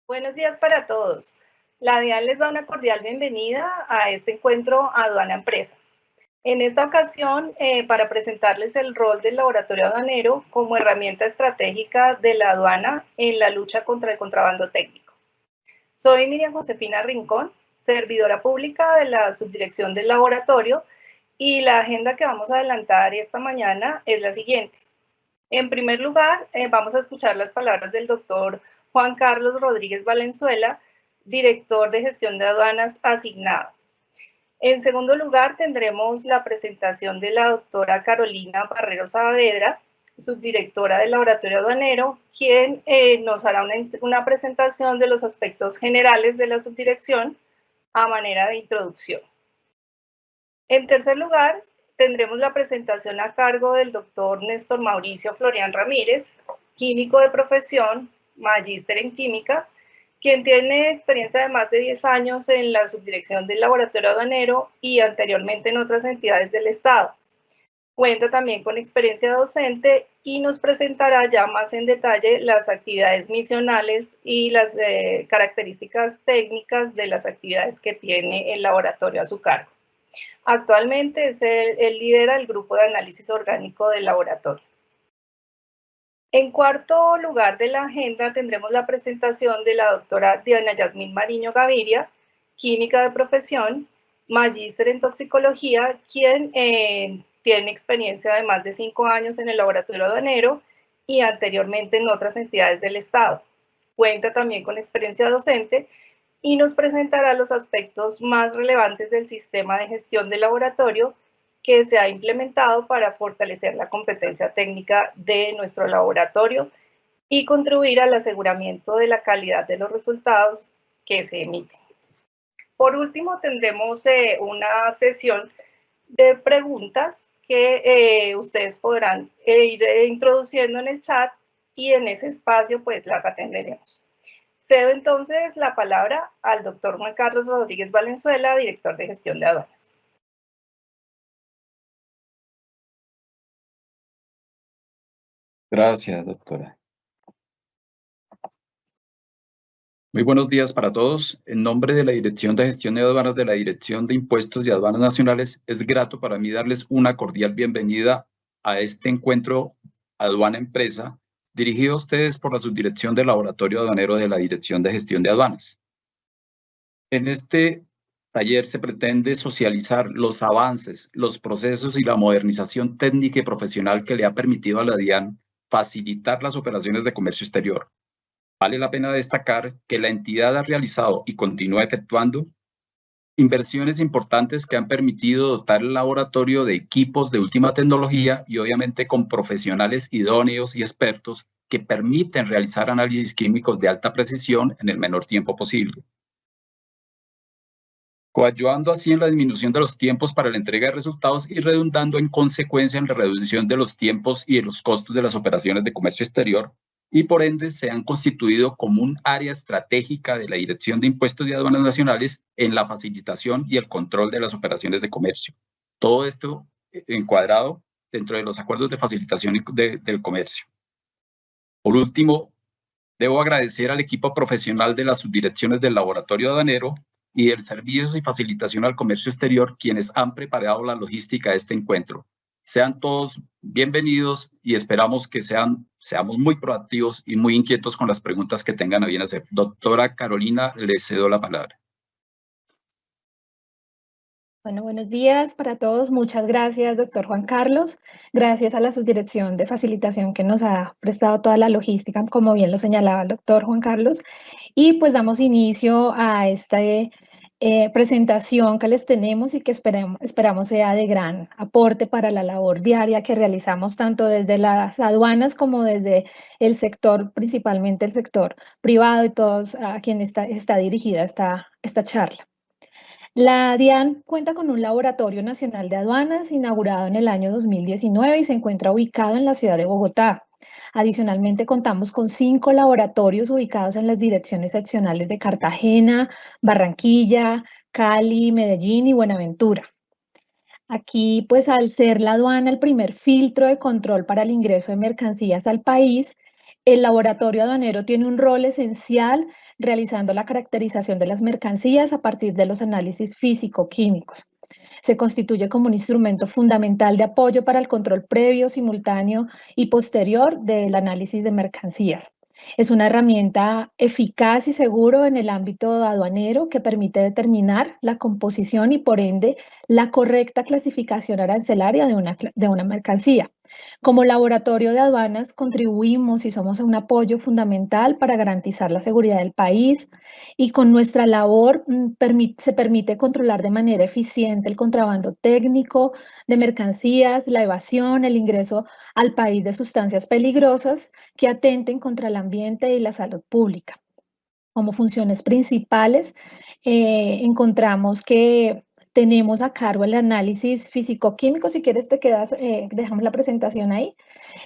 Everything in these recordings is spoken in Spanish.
Buenos días para todos. La DIAN les da una cordial bienvenida a este encuentro Aduana Empresa. En esta ocasión, para presentarles el rol del laboratorio aduanero como herramienta estratégica de la aduana en la lucha contra el contrabando técnico. Soy Miriam Josefina Rincón, servidora pública de la subdirección del laboratorio, y la agenda que vamos a adelantar esta mañana es la siguiente. En primer lugar, vamos a escuchar las palabras del doctor Juan Carlos Rodríguez Valenzuela, director de gestión de aduanas asignado. En segundo lugar, tendremos la presentación de la doctora Carolina Barrero Saavedra, subdirectora del laboratorio aduanero, quien nos hará una presentación de los aspectos generales de la subdirección a manera de introducción. En tercer lugar, tendremos la presentación a cargo del doctor Néstor Mauricio Florian Ramírez, químico de profesión, magíster en química, quien tiene experiencia de más de 10 años en la subdirección del laboratorio aduanero y anteriormente en otras entidades del Estado. Cuenta también con experiencia docente y nos presentará ya más en detalle las actividades misionales y las características técnicas de las actividades que tiene el laboratorio a su cargo. Actualmente él lidera el grupo de análisis orgánico del laboratorio. En cuarto lugar de la agenda tendremos la presentación de la doctora Diana Yasmín Mariño Gaviria, química de profesión, magíster en toxicología, quien tiene experiencia de más de 5 años en el laboratorio aduanero y anteriormente en otras entidades del Estado. Cuenta también con experiencia docente y nos presentará los aspectos más relevantes del sistema de gestión del laboratorio que se ha implementado para fortalecer la competencia técnica de nuestro laboratorio y contribuir al aseguramiento de la calidad de los resultados que se emiten. Por último, tendremos una sesión de preguntas que ustedes podrán ir introduciendo en el chat y en ese espacio pues las atenderemos. Cedo entonces la palabra al doctor Juan Carlos Rodríguez Valenzuela, director de gestión de aduanas. Gracias, doctora. Muy buenos días para todos. En nombre de la Dirección de Gestión de Aduanas de la Dirección de Impuestos y Aduanas Nacionales, es grato para mí darles una cordial bienvenida a este encuentro Aduana Empresa, dirigido a ustedes por la Subdirección del Laboratorio Aduanero de la Dirección de Gestión de Aduanas. En este taller se pretende socializar los avances, los procesos y la modernización técnica y profesional que le ha permitido a la DIAN facilitar las operaciones de comercio exterior. Vale la pena destacar que la entidad ha realizado y continúa efectuando inversiones importantes que han permitido dotar el laboratorio de equipos de última tecnología y obviamente con profesionales idóneos y expertos que permiten realizar análisis químicos de alta precisión en el menor tiempo posible, coadyuvando así en la disminución de los tiempos para la entrega de resultados y redundando en consecuencia en la reducción de los tiempos y de los costos de las operaciones de comercio exterior, y por ende se han constituido como un área estratégica de la Dirección de Impuestos y Aduanas Nacionales en la facilitación y el control de las operaciones de comercio. Todo esto encuadrado dentro de los acuerdos de facilitación del comercio. Por último, debo agradecer al equipo profesional de las subdirecciones del Laboratorio Aduanero y del Servicios y Facilitación al Comercio Exterior, quienes han preparado la logística de este encuentro. Sean todos bienvenidos y esperamos que seamos muy proactivos y muy inquietos con las preguntas que tengan a bien hacer. Doctora Carolina, le cedo la palabra. Bueno, buenos días para todos. Muchas gracias, doctor Juan Carlos. Gracias a la Subdirección de Facilitación que nos ha prestado toda la logística, como bien lo señalaba el doctor Juan Carlos. Y pues damos inicio a esta presentación que les tenemos y que esperamos sea de gran aporte para la labor diaria que realizamos tanto desde las aduanas como desde el sector, principalmente el sector privado y todos a quien está dirigida esta charla. La DIAN cuenta con un Laboratorio Nacional de Aduanas inaugurado en el año 2019 y se encuentra ubicado en la ciudad de Bogotá. Adicionalmente, contamos con 5 laboratorios ubicados en las direcciones seccionales de Cartagena, Barranquilla, Cali, Medellín y Buenaventura. Aquí, pues al ser la aduana el primer filtro de control para el ingreso de mercancías al país, el laboratorio aduanero tiene un rol esencial realizando la caracterización de las mercancías a partir de los análisis físico-químicos. Se constituye como un instrumento fundamental de apoyo para el control previo, simultáneo y posterior del análisis de mercancías. Es una herramienta eficaz y seguro en el ámbito aduanero que permite determinar la composición y, por ende, la correcta clasificación arancelaria de una mercancía. Como laboratorio de aduanas contribuimos y somos un apoyo fundamental para garantizar la seguridad del país, y con nuestra labor se permite controlar de manera eficiente el contrabando técnico de mercancías, la evasión, el ingreso al país de sustancias peligrosas que atenten contra el ambiente y la salud pública. Como funciones principales, encontramos que tenemos a cargo el análisis físico-químico. Si quieres te quedas, dejamos la presentación ahí.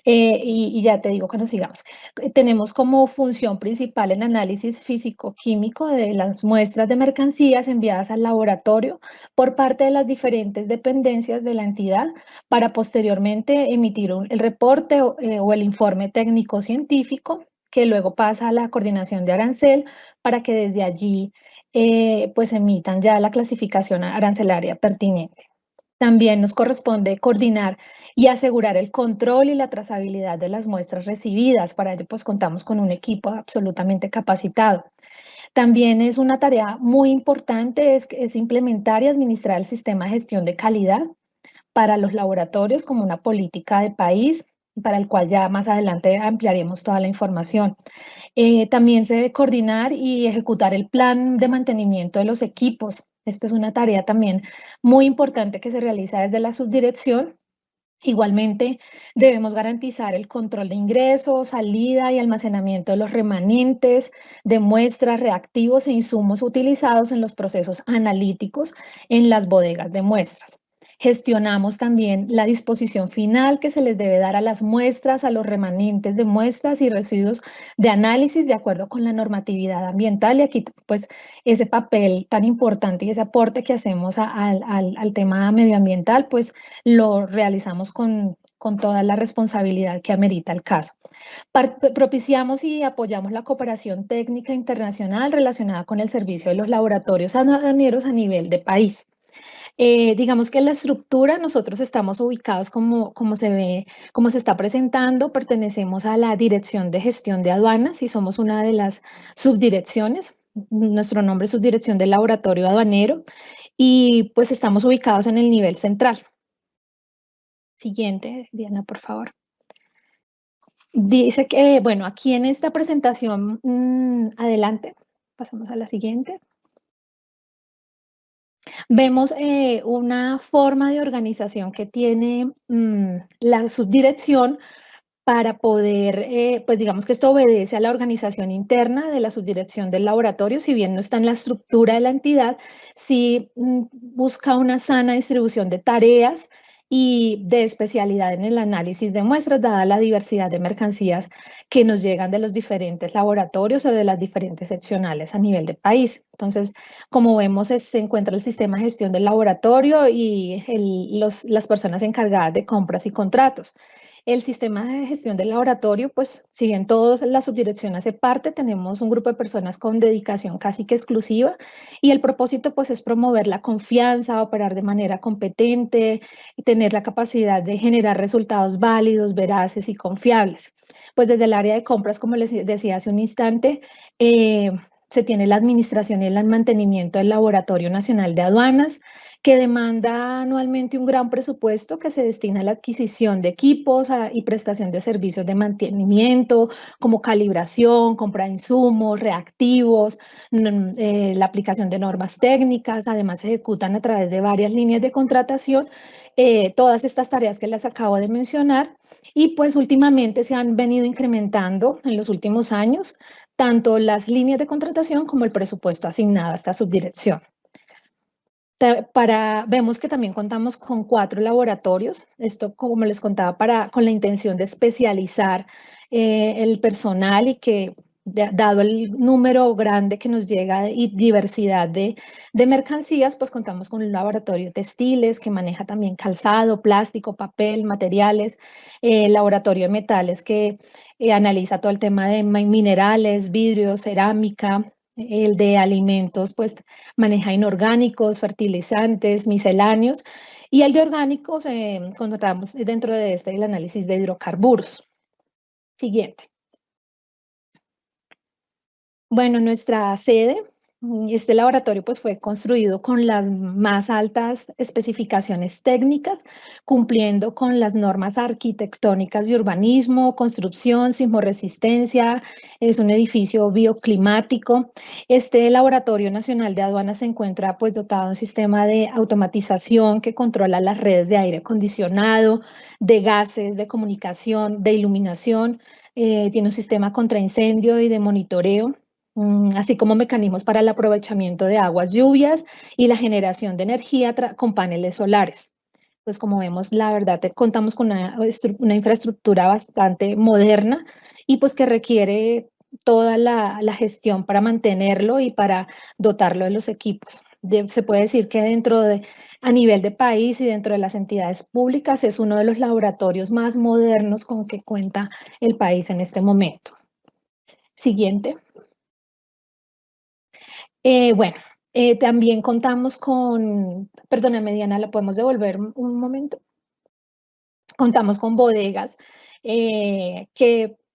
Y ya te digo que nos sigamos. Tenemos como función principal el análisis físico-químico de las muestras de mercancías enviadas al laboratorio por parte de las diferentes dependencias de la entidad para posteriormente emitir el reporte o el informe técnico-científico que luego pasa a la coordinación de arancel para que desde allí pues emitan ya la clasificación arancelaria pertinente. También nos corresponde coordinar y asegurar el control y la trazabilidad de las muestras recibidas. Para ello, pues contamos con un equipo absolutamente capacitado. También es una tarea muy importante, es implementar y administrar el sistema de gestión de calidad para los laboratorios como una política de país, para el cual ya más adelante ampliaremos toda la información. También se debe coordinar y ejecutar el plan de mantenimiento de los equipos. Esta es una tarea también muy importante que se realiza desde la subdirección. Igualmente, debemos garantizar el control de ingreso, salida y almacenamiento de los remanentes de muestras, reactivos e insumos utilizados en los procesos analíticos en las bodegas de muestras. Gestionamos también la disposición final que se les debe dar a las muestras, a los remanentes de muestras y residuos de análisis de acuerdo con la normatividad ambiental, y aquí pues ese papel tan importante y ese aporte que hacemos al tema medioambiental pues lo realizamos con toda la responsabilidad que amerita el caso. Propiciamos y apoyamos la cooperación técnica internacional relacionada con el servicio de los laboratorios aduaneros a nivel de país. Digamos que en la estructura nosotros estamos ubicados como se ve, como se está presentando, pertenecemos a la Dirección de Gestión de Aduanas y somos una de las subdirecciones. Nuestro nombre es Subdirección del Laboratorio Aduanero y pues estamos ubicados en el nivel central. Siguiente, Diana, por favor. Dice que, bueno, aquí en esta presentación, adelante, pasamos a la siguiente. Vemos una forma de organización que tiene la subdirección para poder, pues digamos que esto obedece a la organización interna de la subdirección del laboratorio, si bien no está en la estructura de la entidad, sí busca una sana distribución de tareas y de especialidad en el análisis de muestras, dada la diversidad de mercancías que nos llegan de los diferentes laboratorios o de las diferentes seccionales a nivel de país. Entonces, como vemos, se encuentra el sistema de gestión del laboratorio y las personas encargadas de compras y contratos. El sistema de gestión del laboratorio, pues si bien todos la subdirección hace parte, tenemos un grupo de personas con dedicación casi que exclusiva y el propósito pues es promover la confianza, operar de manera competente y tener la capacidad de generar resultados válidos, veraces y confiables. Pues desde el área de compras, como les decía hace un instante, se tiene la administración y el mantenimiento del Laboratorio Nacional de Aduanas, que demanda anualmente un gran presupuesto que se destina a la adquisición de equipos y prestación de servicios de mantenimiento, como calibración, compra de insumos, reactivos, la aplicación de normas técnicas. Además, se ejecutan a través de varias líneas de contratación todas estas tareas que les acabo de mencionar, y pues últimamente se han venido incrementando en los últimos años tanto las líneas de contratación como el presupuesto asignado a esta subdirección. Vemos que también contamos con 4 laboratorios, esto como les contaba, con la intención de especializar el personal y que, dado el número grande que nos llega y diversidad de mercancías, pues contamos con un laboratorio de textiles que maneja también calzado, plástico, papel, materiales, laboratorio de metales que analiza todo el tema de minerales, vidrio, cerámica, El de alimentos, pues maneja inorgánicos, fertilizantes, misceláneos. Y el de orgánicos, contratamos dentro de este el análisis de hidrocarburos. Siguiente. Bueno, nuestra sede, este laboratorio pues fue construido con las más altas especificaciones técnicas, cumpliendo con las normas arquitectónicas de urbanismo, construcción, sismorresistencia, es un edificio bioclimático. Este Laboratorio Nacional de Aduanas se encuentra pues dotado de un sistema de automatización que controla las redes de aire acondicionado, de gases, de comunicación, de iluminación, tiene un sistema contra incendio y de monitoreo, así como mecanismos para el aprovechamiento de aguas lluvias y la generación de energía con paneles solares. Pues como vemos, la verdad, contamos con una infraestructura bastante moderna y pues que requiere toda la gestión para mantenerlo y para dotarlo de los equipos. Se puede decir que a nivel de país y dentro de las entidades públicas es uno de los laboratorios más modernos con que cuenta el país en este momento. Siguiente. Bueno, también contamos con, perdóname Diana, ¿la podemos devolver un momento? Contamos con bodegas en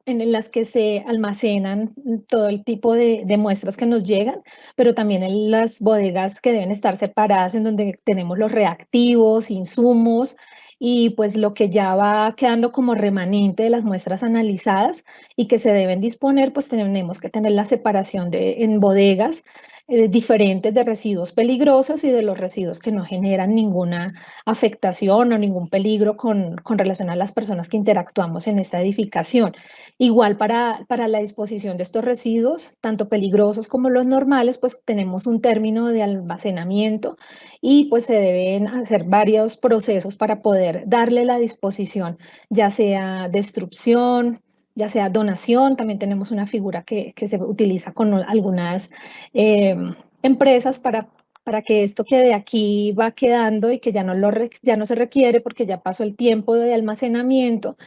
las que se almacenan todo el tipo de muestras que nos llegan, pero también en las bodegas que deben estar separadas en donde tenemos los reactivos, insumos y pues lo que ya va quedando como remanente de las muestras analizadas y que se deben disponer, pues tenemos que tener la separación en bodegas diferentes de residuos peligrosos y de los residuos que no generan ninguna afectación o ningún peligro con relación a las personas que interactuamos en esta edificación. Igual para la disposición de estos residuos, tanto peligrosos como los normales, pues tenemos un término de almacenamiento y pues se deben hacer varios procesos para poder darle la disposición, ya sea destrucción, ya sea donación, también tenemos una figura que se utiliza con algunas empresas para que esto que de aquí va quedando y que ya no se requiere porque ya pasó el tiempo de almacenamiento,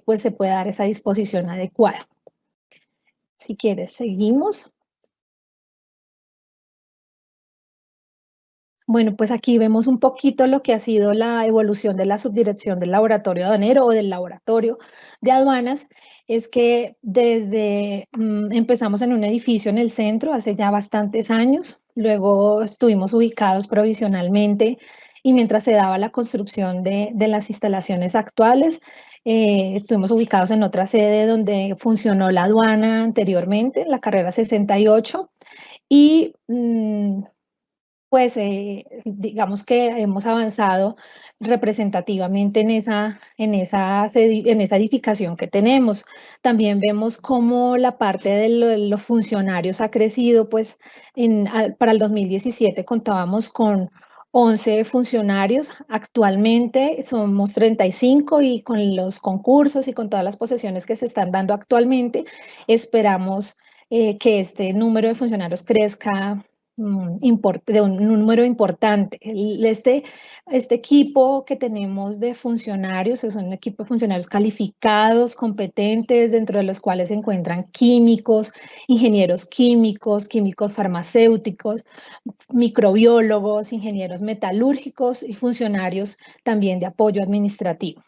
pues se puede dar esa disposición adecuada. Si quieres, seguimos. Bueno, pues aquí vemos un poquito lo que ha sido la evolución de la subdirección del laboratorio aduanero o del laboratorio de aduanas. Es que desde empezamos en un edificio en el centro hace ya bastantes años, luego estuvimos ubicados provisionalmente y mientras se daba la construcción de las instalaciones actuales, estuvimos ubicados en otra sede donde funcionó la aduana anteriormente, la carrera 68, y pues digamos que hemos avanzado representativamente en esa edificación que tenemos. También vemos cómo la parte de los funcionarios ha crecido, pues para el 2017 contábamos con 11 funcionarios, actualmente somos 35 y con los concursos y con todas las posesiones que se están dando actualmente, esperamos que este número de funcionarios crezca de un número importante. Este equipo que tenemos de funcionarios es un equipo de funcionarios calificados, competentes, dentro de los cuales se encuentran químicos, ingenieros químicos, químicos farmacéuticos, microbiólogos, ingenieros metalúrgicos y funcionarios también de apoyo administrativo.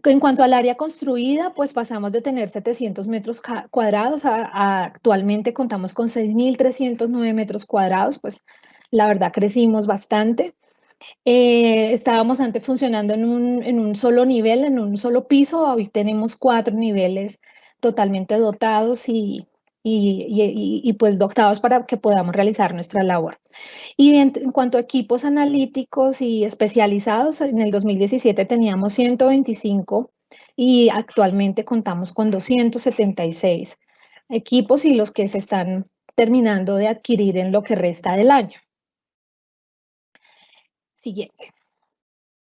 En cuanto al área construida, pues pasamos de tener 700 metros cuadrados a actualmente contamos con 6.309 metros cuadrados, pues la verdad crecimos bastante. Estábamos antes funcionando en un solo nivel, en un solo piso, hoy tenemos 4 niveles totalmente dotados y pues dotados para que podamos realizar nuestra labor. Y en cuanto a equipos analíticos y especializados, en el 2017 teníamos 125 y actualmente contamos con 276 equipos y los que se están terminando de adquirir en lo que resta del año. Siguiente.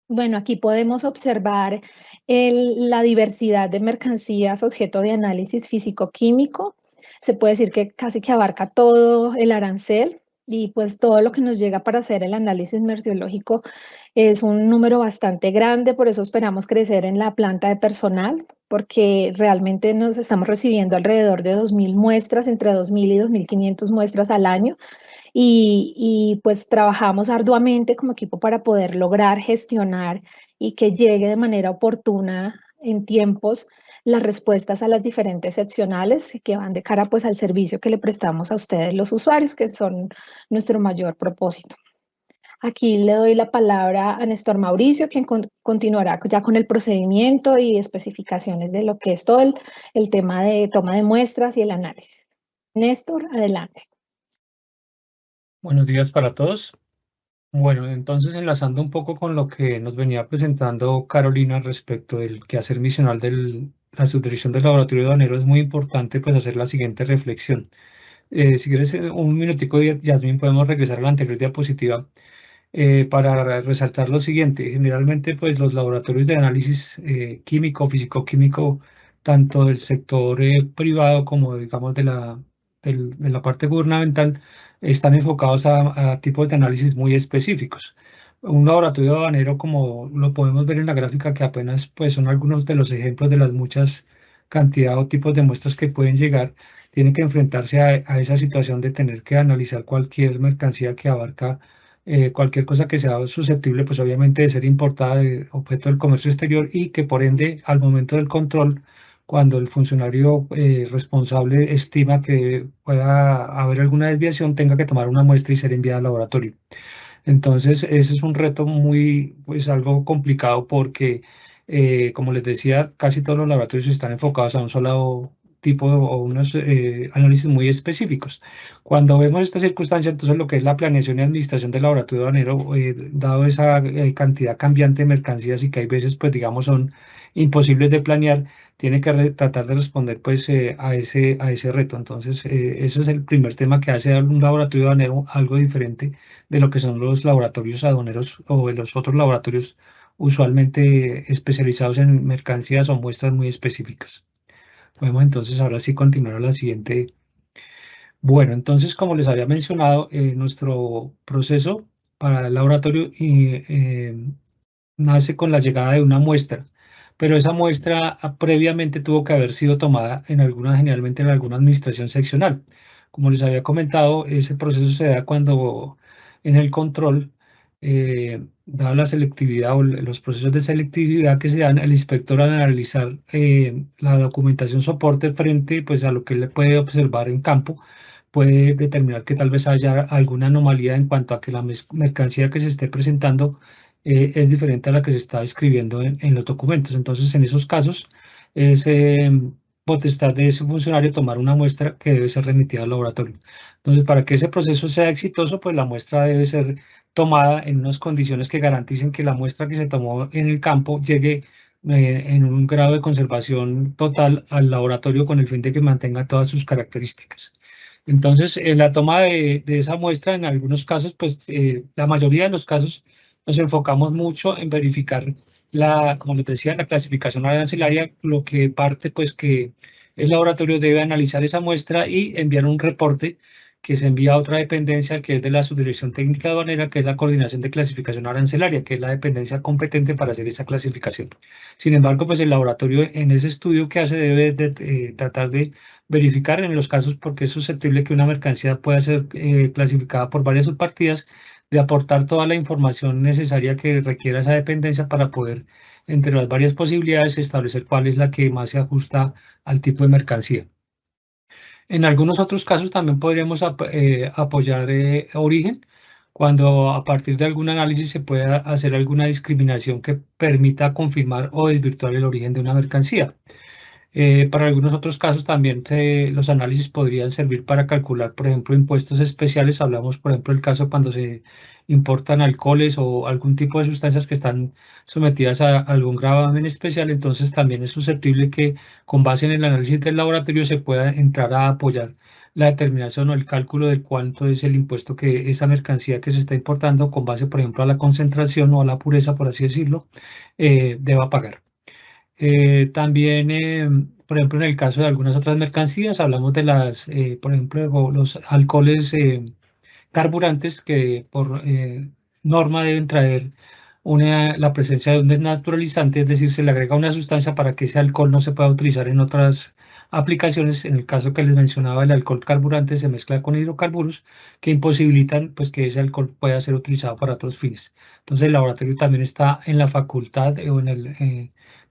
Bueno, aquí podemos observar la diversidad de mercancías objeto de análisis físico-químico. Se puede decir que casi que abarca todo el arancel. y pues todo lo que nos llega para hacer el análisis merciológico es un número bastante grande, por eso esperamos crecer en la planta de personal, porque realmente nos estamos recibiendo alrededor de 2.000 muestras, entre 2.000 y 2.500 muestras al año, y pues trabajamos arduamente como equipo para poder lograr gestionar y que llegue de manera oportuna en tiempos las respuestas a las diferentes seccionales que van de cara pues al servicio que le prestamos a ustedes los usuarios, que son nuestro mayor propósito. Aquí le doy la palabra a Néstor Mauricio, quien continuará ya con el procedimiento y especificaciones de lo que es todo el tema de toma de muestras y el análisis. Néstor, adelante. Buenos días para todos. Bueno, entonces enlazando un poco con lo que nos venía presentando Carolina respecto del quehacer misional de la subdirección del laboratorio aduanero, es muy importante pues hacer la siguiente reflexión. Si quieres un minutico, Yasmin, podemos regresar a la anterior diapositiva para resaltar lo siguiente. Generalmente pues los laboratorios de análisis químico, físico-químico, tanto del sector privado como digamos de la parte gubernamental, están enfocados a tipos de análisis muy específicos. Un laboratorio aduanero, como lo podemos ver en la gráfica, que apenas pues, son algunos de los ejemplos de las muchas cantidad o tipos de muestras que pueden llegar, tiene que enfrentarse a esa situación de tener que analizar cualquier mercancía que abarca cualquier cosa que sea susceptible, pues obviamente de ser importada de objeto del comercio exterior y que por ende al momento del control, cuando el funcionario responsable estima que pueda haber alguna desviación, tenga que tomar una muestra y ser enviada al laboratorio. Entonces, ese es un reto muy, pues algo complicado porque, como les decía, casi todos los laboratorios están enfocados a un solo tipo o unos análisis muy específicos. Cuando vemos esta circunstancia, entonces lo que es la planeación y administración del laboratorio aduanero, dado esa cantidad cambiante de mercancías y que hay veces, pues digamos, son imposibles de planear, tiene que tratar de responder pues a ese reto. Entonces, ese es el primer tema que hace un laboratorio aduanero algo diferente de lo que son los laboratorios aduaneros o de los otros laboratorios usualmente especializados en mercancías o muestras muy específicas. Podemos entonces ahora sí continuar a la siguiente. Bueno, entonces como les había mencionado, nuestro proceso para el laboratorio nace con la llegada de una muestra, pero esa muestra previamente tuvo que haber sido tomada generalmente en alguna administración seccional. Como les había comentado, ese proceso se da cuando en el control, dada la selectividad o los procesos de selectividad que se dan, el inspector al analizar la documentación soporte frente pues, a lo que le puede observar en campo, puede determinar que tal vez haya alguna anomalía en cuanto a que la mercancía que se esté presentando es diferente a la que se está escribiendo en los documentos. Entonces, en esos casos, es potestad de ese funcionario tomar una muestra que debe ser remitida al laboratorio. Entonces, para que ese proceso sea exitoso, pues la muestra debe ser tomada en unas condiciones que garanticen que la muestra que se tomó en el campo llegue en un grado de conservación total al laboratorio con el fin de que mantenga todas sus características. Entonces, la toma de esa muestra, en algunos casos, pues la mayoría de los casos nos enfocamos mucho en verificar como les decía, la clasificación arancelaria, lo que parte pues que el laboratorio debe analizar esa muestra y enviar un reporte que se envía a otra dependencia que es de la Subdirección Técnica Aduanera, que es la Coordinación de Clasificación Arancelaria, que es la dependencia competente para hacer esa clasificación. Sin embargo, pues el laboratorio en ese estudio que hace debe tratar de verificar en los casos porque es susceptible que una mercancía pueda ser clasificada por varias subpartidas, de aportar toda la información necesaria que requiera esa dependencia para poder, entre las varias posibilidades, establecer cuál es la que más se ajusta al tipo de mercancía. En algunos otros casos también podríamos apoyar origen, cuando a partir de algún análisis se pueda hacer alguna discriminación que permita confirmar o desvirtuar el origen de una mercancía. Para algunos otros casos también los análisis podrían servir para calcular, por ejemplo, impuestos especiales. Hablamos, por ejemplo, del caso cuando se importan alcoholes o algún tipo de sustancias que están sometidas a algún gravamen especial. Entonces también es susceptible que con base en el análisis del laboratorio se pueda entrar a apoyar la determinación o el cálculo de cuánto es el impuesto que esa mercancía que se está importando con base, por ejemplo, a la concentración o a la pureza, por así decirlo, deba pagar. También, por ejemplo, en el caso de algunas otras mercancías, hablamos de por ejemplo, los alcoholes carburantes que por norma deben traer la presencia de un desnaturalizante, es decir, se le agrega una sustancia para que ese alcohol no se pueda utilizar en otras aplicaciones. En el caso que les mencionaba, el alcohol carburante se mezcla con hidrocarburos que imposibilitan pues, que ese alcohol pueda ser utilizado para otros fines. Entonces el laboratorio también está en la facultad o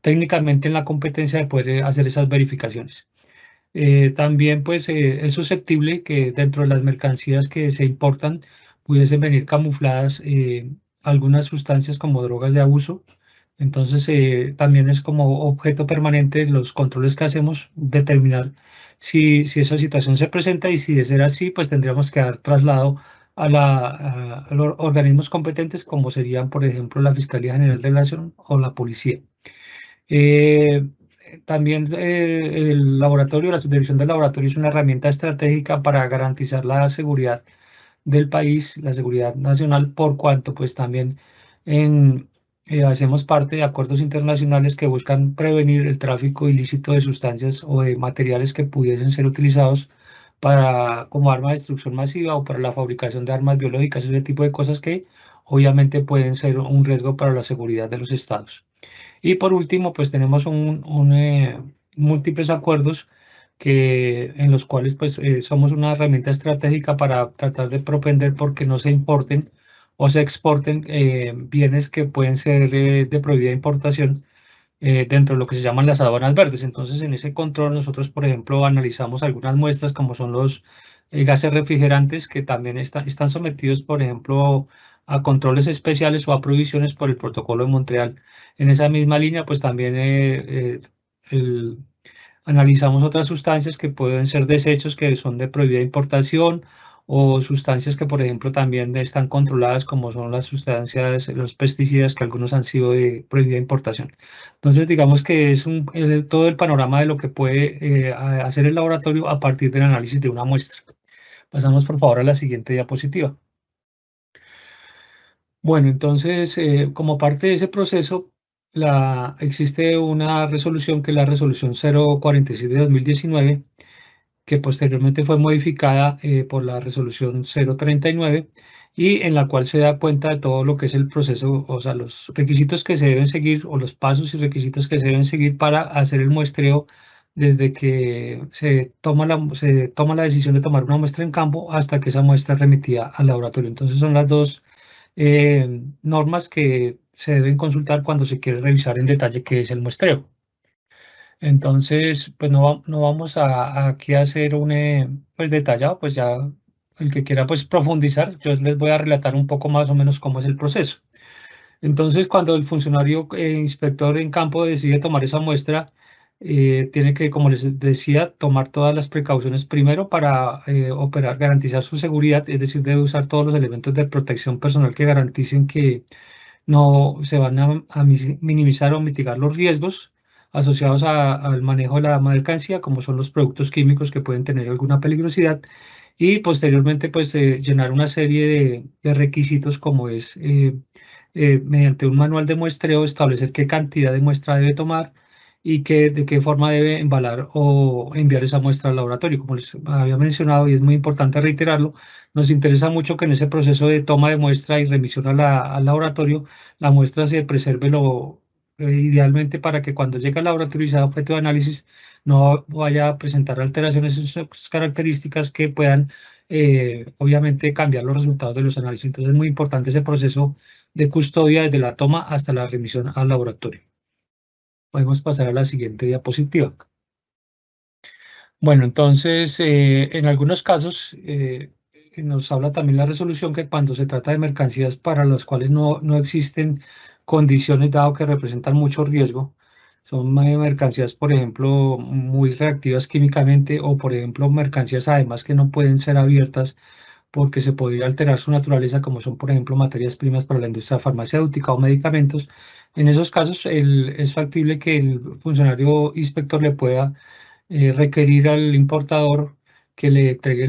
técnicamente en la competencia de poder hacer esas verificaciones. También pues es susceptible que dentro de las mercancías que se importan pudiesen venir camufladas algunas sustancias como drogas de abuso. Entonces también es como objeto permanente de los controles que hacemos determinar si esa situación se presenta, y si de ser así pues tendríamos que dar traslado a los organismos competentes, como serían por ejemplo la Fiscalía General de la Nación o la Policía. También el laboratorio, la subdirección del laboratorio es una herramienta estratégica para garantizar la seguridad del país, la seguridad nacional, por cuanto pues también hacemos parte de acuerdos internacionales que buscan prevenir el tráfico ilícito de sustancias o de materiales que pudiesen ser utilizados como arma de destrucción masiva o para la fabricación de armas biológicas, ese tipo de cosas que obviamente pueden ser un riesgo para la seguridad de los estados. Y por último, pues tenemos múltiples acuerdos en los cuales pues somos una herramienta estratégica para tratar de propender porque no se importen o se exporten bienes que pueden ser de prohibida importación dentro de lo que se llaman las aduanas verdes. Entonces, en ese control nosotros, por ejemplo, analizamos algunas muestras como son los gases refrigerantes, que también están sometidos, por ejemplo, a controles especiales o a prohibiciones por el Protocolo de Montreal. En esa misma línea, pues también analizamos otras sustancias que pueden ser desechos que son de prohibida importación, o sustancias que, por ejemplo, también están controladas, como son las sustancias, los pesticidas, que algunos han sido de prohibida importación. Entonces, digamos que es todo el panorama de lo que puede hacer el laboratorio a partir del análisis de una muestra. Pasamos, por favor, a la siguiente diapositiva. Bueno, entonces, como parte de ese proceso, existe una resolución que es la resolución 046 de 2019, que posteriormente fue modificada por la resolución 039, y en la cual se da cuenta de todo lo que es el proceso, o sea, los requisitos que se deben seguir, o los pasos y requisitos que se deben seguir para hacer el muestreo desde que se toma la decisión de tomar una muestra en campo hasta que esa muestra es remitida al laboratorio. Entonces son las dos normas que se deben consultar cuando se quiere revisar en detalle qué es el muestreo. Entonces, pues no vamos aquí a hacer un pues detallado, pues ya el que quiera pues profundizar, yo les voy a relatar un poco más o menos cómo es el proceso. Entonces, cuando el funcionario inspector en campo decide tomar esa muestra, tiene que, como les decía, tomar todas las precauciones primero para garantizar su seguridad, es decir, debe usar todos los elementos de protección personal que garanticen que no se van a minimizar o mitigar los riesgos asociados al manejo de la mercancía, como son los productos químicos que pueden tener alguna peligrosidad, y posteriormente pues llenar una serie de requisitos, como es mediante un manual de muestreo establecer qué cantidad de muestra debe tomar y de qué forma debe embalar o enviar esa muestra al laboratorio. Como les había mencionado, y es muy importante reiterarlo, nos interesa mucho que en ese proceso de toma de muestra y remisión al laboratorio, la muestra se preserve idealmente, para que cuando llegue al laboratorio y sea objeto de análisis no vaya a presentar alteraciones en sus características que puedan obviamente cambiar los resultados de los análisis. Entonces es muy importante ese proceso de custodia desde la toma hasta la remisión al laboratorio. Podemos pasar a la siguiente diapositiva. Bueno, entonces, en algunos casos, nos habla también la resolución que cuando se trata de mercancías para las cuales no existen condiciones, dado que representan mucho riesgo, son mercancías, por ejemplo, muy reactivas químicamente, o por ejemplo, mercancías además que no pueden ser abiertas porque se podría alterar su naturaleza, como son, por ejemplo, materias primas para la industria farmacéutica o medicamentos. En esos casos, es factible que el funcionario inspector le pueda requerir al importador que le entregue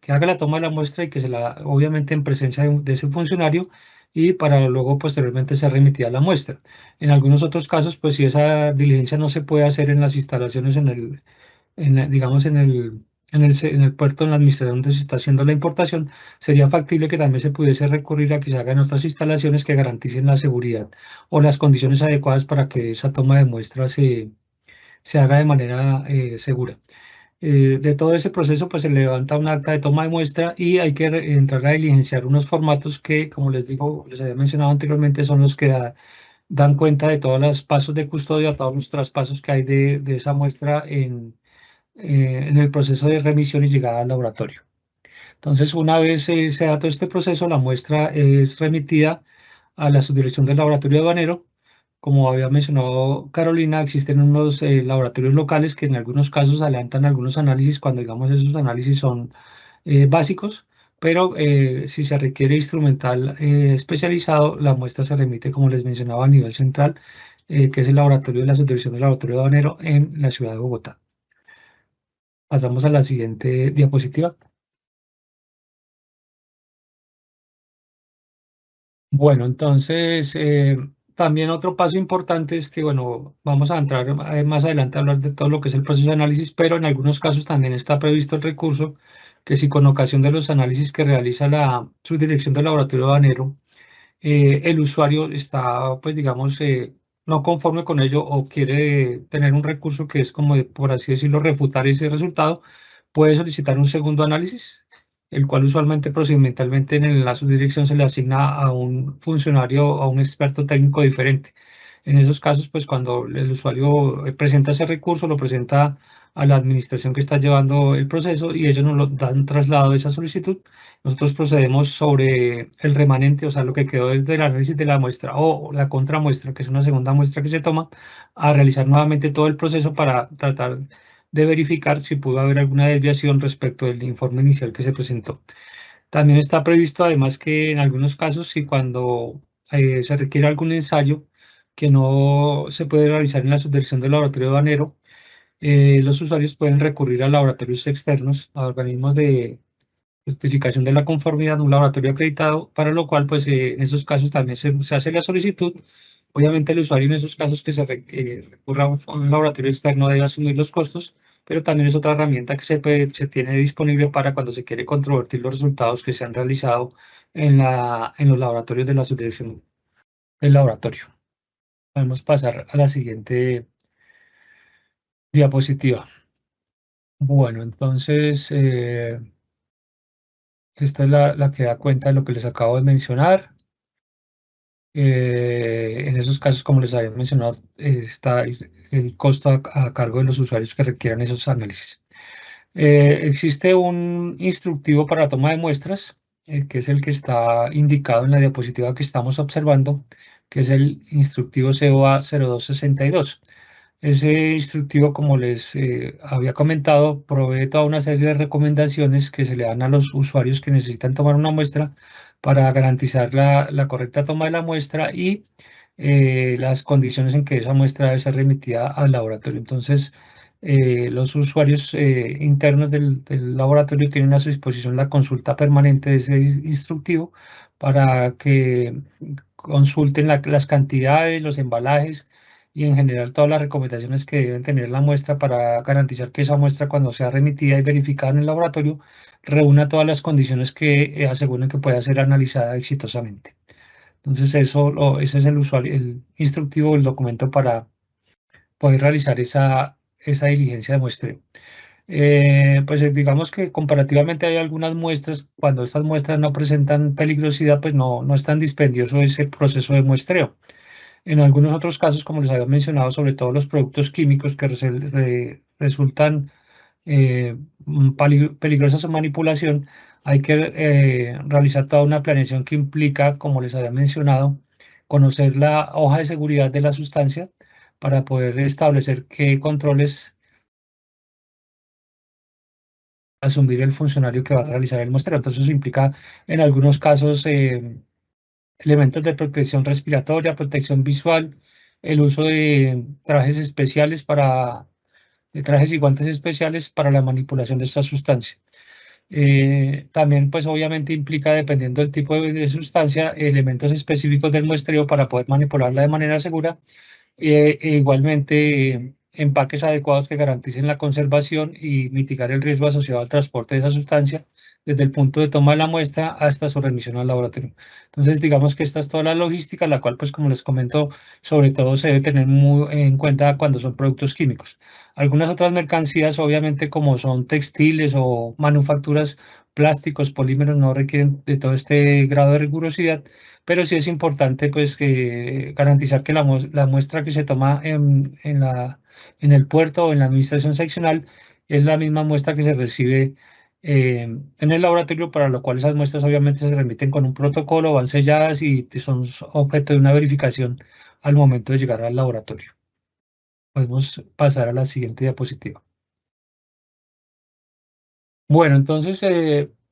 que haga la toma de la muestra y que obviamente en presencia de ese funcionario, y para luego posteriormente ser remitida la muestra. En algunos otros casos, pues si esa diligencia no se puede hacer en las instalaciones, digamos en en el puerto, en la administración donde se está haciendo la importación, sería factible que también se pudiese recurrir a que se hagan otras instalaciones que garanticen la seguridad o las condiciones adecuadas para que esa toma de muestras se haga de manera segura. De todo ese proceso, pues se levanta un acta de toma de muestra y hay que entrar a diligenciar unos formatos que, como les digo, les había mencionado anteriormente, son los que dan cuenta de todos los pasos de custodia, todos los traspasos que hay de esa muestra en el proceso de remisión y llegada al laboratorio. Entonces, una vez se da todo este proceso, la muestra es remitida a la subdirección del laboratorio aduanero. Como había mencionado Carolina, existen unos laboratorios locales que en algunos casos adelantan algunos análisis cuando, digamos, esos análisis son básicos, pero si se requiere instrumental especializado, la muestra se remite, como les mencionaba, a nivel central, que es el laboratorio de la subdirección del laboratorio aduanero en la ciudad de Bogotá. Pasamos a la siguiente diapositiva. Bueno, entonces, también otro paso importante es que, bueno, vamos a entrar más adelante a hablar de todo lo que es el proceso de análisis, pero en algunos casos también está previsto el recurso que si con ocasión de los análisis que realiza la subdirección del laboratorio aduanero, el usuario está, pues, digamos, no conforme con ello o quiere tener un recurso que es como, por así decirlo, refutar ese resultado, puede solicitar un segundo análisis, el cual usualmente procedimentalmente en la subdirección se le asigna a un funcionario o a un experto técnico diferente. En esos casos, pues cuando el usuario presenta ese recurso, lo presenta a la administración que está llevando el proceso y ellos nos lo dan traslado de esa solicitud. Nosotros procedemos sobre el remanente, o sea, lo que quedó desde el análisis de la muestra o la contramuestra, que es una segunda muestra que se toma, a realizar nuevamente todo el proceso para tratar de verificar si pudo haber alguna desviación respecto del informe inicial que se presentó. También está previsto además que en algunos casos, si cuando se requiere algún ensayo que no se puede realizar en la subdirección del laboratorio aduanero, los usuarios pueden recurrir a laboratorios externos, a organismos de justificación de la conformidad, un laboratorio acreditado, para lo cual, pues, en esos casos también se hace la solicitud. Obviamente, el usuario en esos casos que se recurra a un laboratorio externo debe asumir los costos, pero también es otra herramienta que se tiene disponible para cuando se quiere controvertir los resultados que se han realizado en los laboratorios de la subdirección del laboratorio. Podemos pasar a la siguiente diapositiva. Bueno, entonces, esta es la que da cuenta de lo que les acabo de mencionar. En esos casos, como les había mencionado, está el costo a cargo de los usuarios que requieran esos análisis. Existe un instructivo para toma de muestras, que es el que está indicado en la diapositiva que estamos observando, que es el instructivo COA 0262. Ese instructivo, como les había comentado, provee toda una serie de recomendaciones que se le dan a los usuarios que necesitan tomar una muestra para garantizar la correcta toma de la muestra y las condiciones en que esa muestra debe ser remitida al laboratorio. Entonces, los usuarios internos del laboratorio tienen a su disposición la consulta permanente de ese instructivo para que consulten las cantidades, los embalajes y en general todas las recomendaciones que deben tener la muestra para garantizar que esa muestra, cuando sea remitida y verificada en el laboratorio, reúna todas las condiciones que aseguren que pueda ser analizada exitosamente. Entonces ese es el usuario, el instructivo, el documento para poder realizar esa diligencia de muestreo. Pues digamos que comparativamente hay algunas muestras, cuando estas muestras no presentan peligrosidad, pues no es tan dispendioso ese proceso de muestreo. En algunos otros casos, como les había mencionado, sobre todo los productos químicos que resultan peligrosas en manipulación, hay que realizar toda una planeación que implica, como les había mencionado, conocer la hoja de seguridad de la sustancia para poder establecer qué controles asumir el funcionario que va a realizar el muestreo. Entonces, eso implica en algunos casos elementos de protección respiratoria, protección visual, el uso de trajes especiales de trajes y guantes especiales para la manipulación de esta sustancia. También, pues obviamente implica, dependiendo del tipo de sustancia, elementos específicos del muestreo para poder manipularla de manera segura. Igualmente empaques adecuados que garanticen la conservación y mitigar el riesgo asociado al transporte de esa sustancia desde el punto de toma de la muestra hasta su remisión al laboratorio. Entonces, digamos que esta es toda la logística, la cual, pues como les comento, sobre todo se debe tener muy en cuenta cuando son productos químicos. Algunas otras mercancías, obviamente, como son textiles o manufacturas, plásticos, polímeros, no requieren de todo este grado de rigurosidad, pero sí es importante pues que garantizar que la muestra que se toma en el puerto o en la administración seccional es la misma muestra que se recibe en el laboratorio, para lo cual esas muestras obviamente se remiten con un protocolo, van selladas y son objeto de una verificación al momento de llegar al laboratorio. Podemos pasar a la siguiente diapositiva. Bueno, entonces,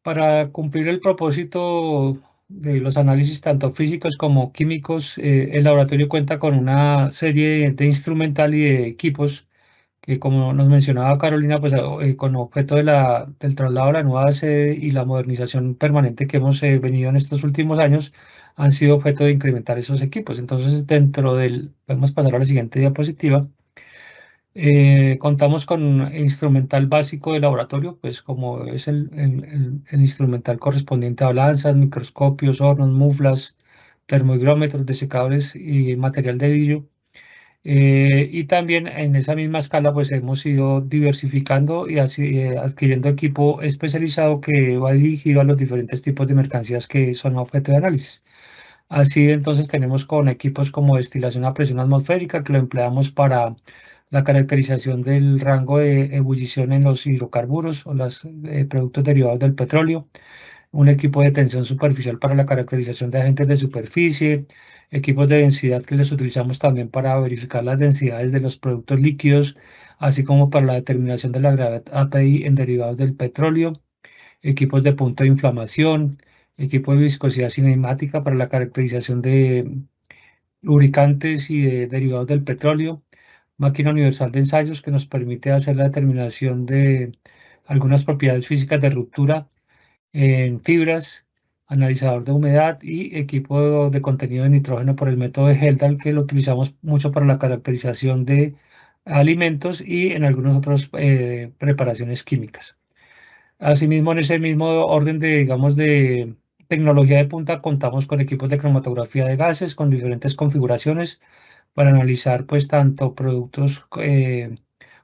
para cumplir el propósito de los análisis tanto físicos como químicos, el laboratorio cuenta con una serie de instrumental y de equipos que, como nos mencionaba Carolina, pues con objeto del traslado a la nueva sede y la modernización permanente que hemos venido en estos últimos años, han sido objeto de incrementar esos equipos. Entonces, podemos pasar a la siguiente diapositiva. Contamos con un instrumental básico de laboratorio, pues como es el instrumental correspondiente a balanzas, microscopios, hornos, muflas, termohigrómetros, desecadores y material de vidrio. Y también en esa misma escala pues hemos ido diversificando y así, adquiriendo equipo especializado que va dirigido a los diferentes tipos de mercancías que son objeto de análisis. Así entonces tenemos con equipos como destilación a presión atmosférica, que lo empleamos para la caracterización del rango de ebullición en los hidrocarburos o los productos derivados del petróleo, un equipo de tensión superficial para la caracterización de agentes de superficie, equipos de densidad que les utilizamos también para verificar las densidades de los productos líquidos, así como para la determinación de la gravedad API en derivados del petróleo, equipos de punto de inflamación, equipo de viscosidad cinemática para la caracterización de lubricantes y de derivados del petróleo, máquina universal de ensayos que nos permite hacer la determinación de algunas propiedades físicas de ruptura en fibras, analizador de humedad y equipo de contenido de nitrógeno por el método de Heldal, que lo utilizamos mucho para la caracterización de alimentos y en algunas otras preparaciones químicas. Asimismo, en ese mismo orden de, digamos, de tecnología de punta, contamos con equipos de cromatografía de gases con diferentes configuraciones para analizar pues tanto productos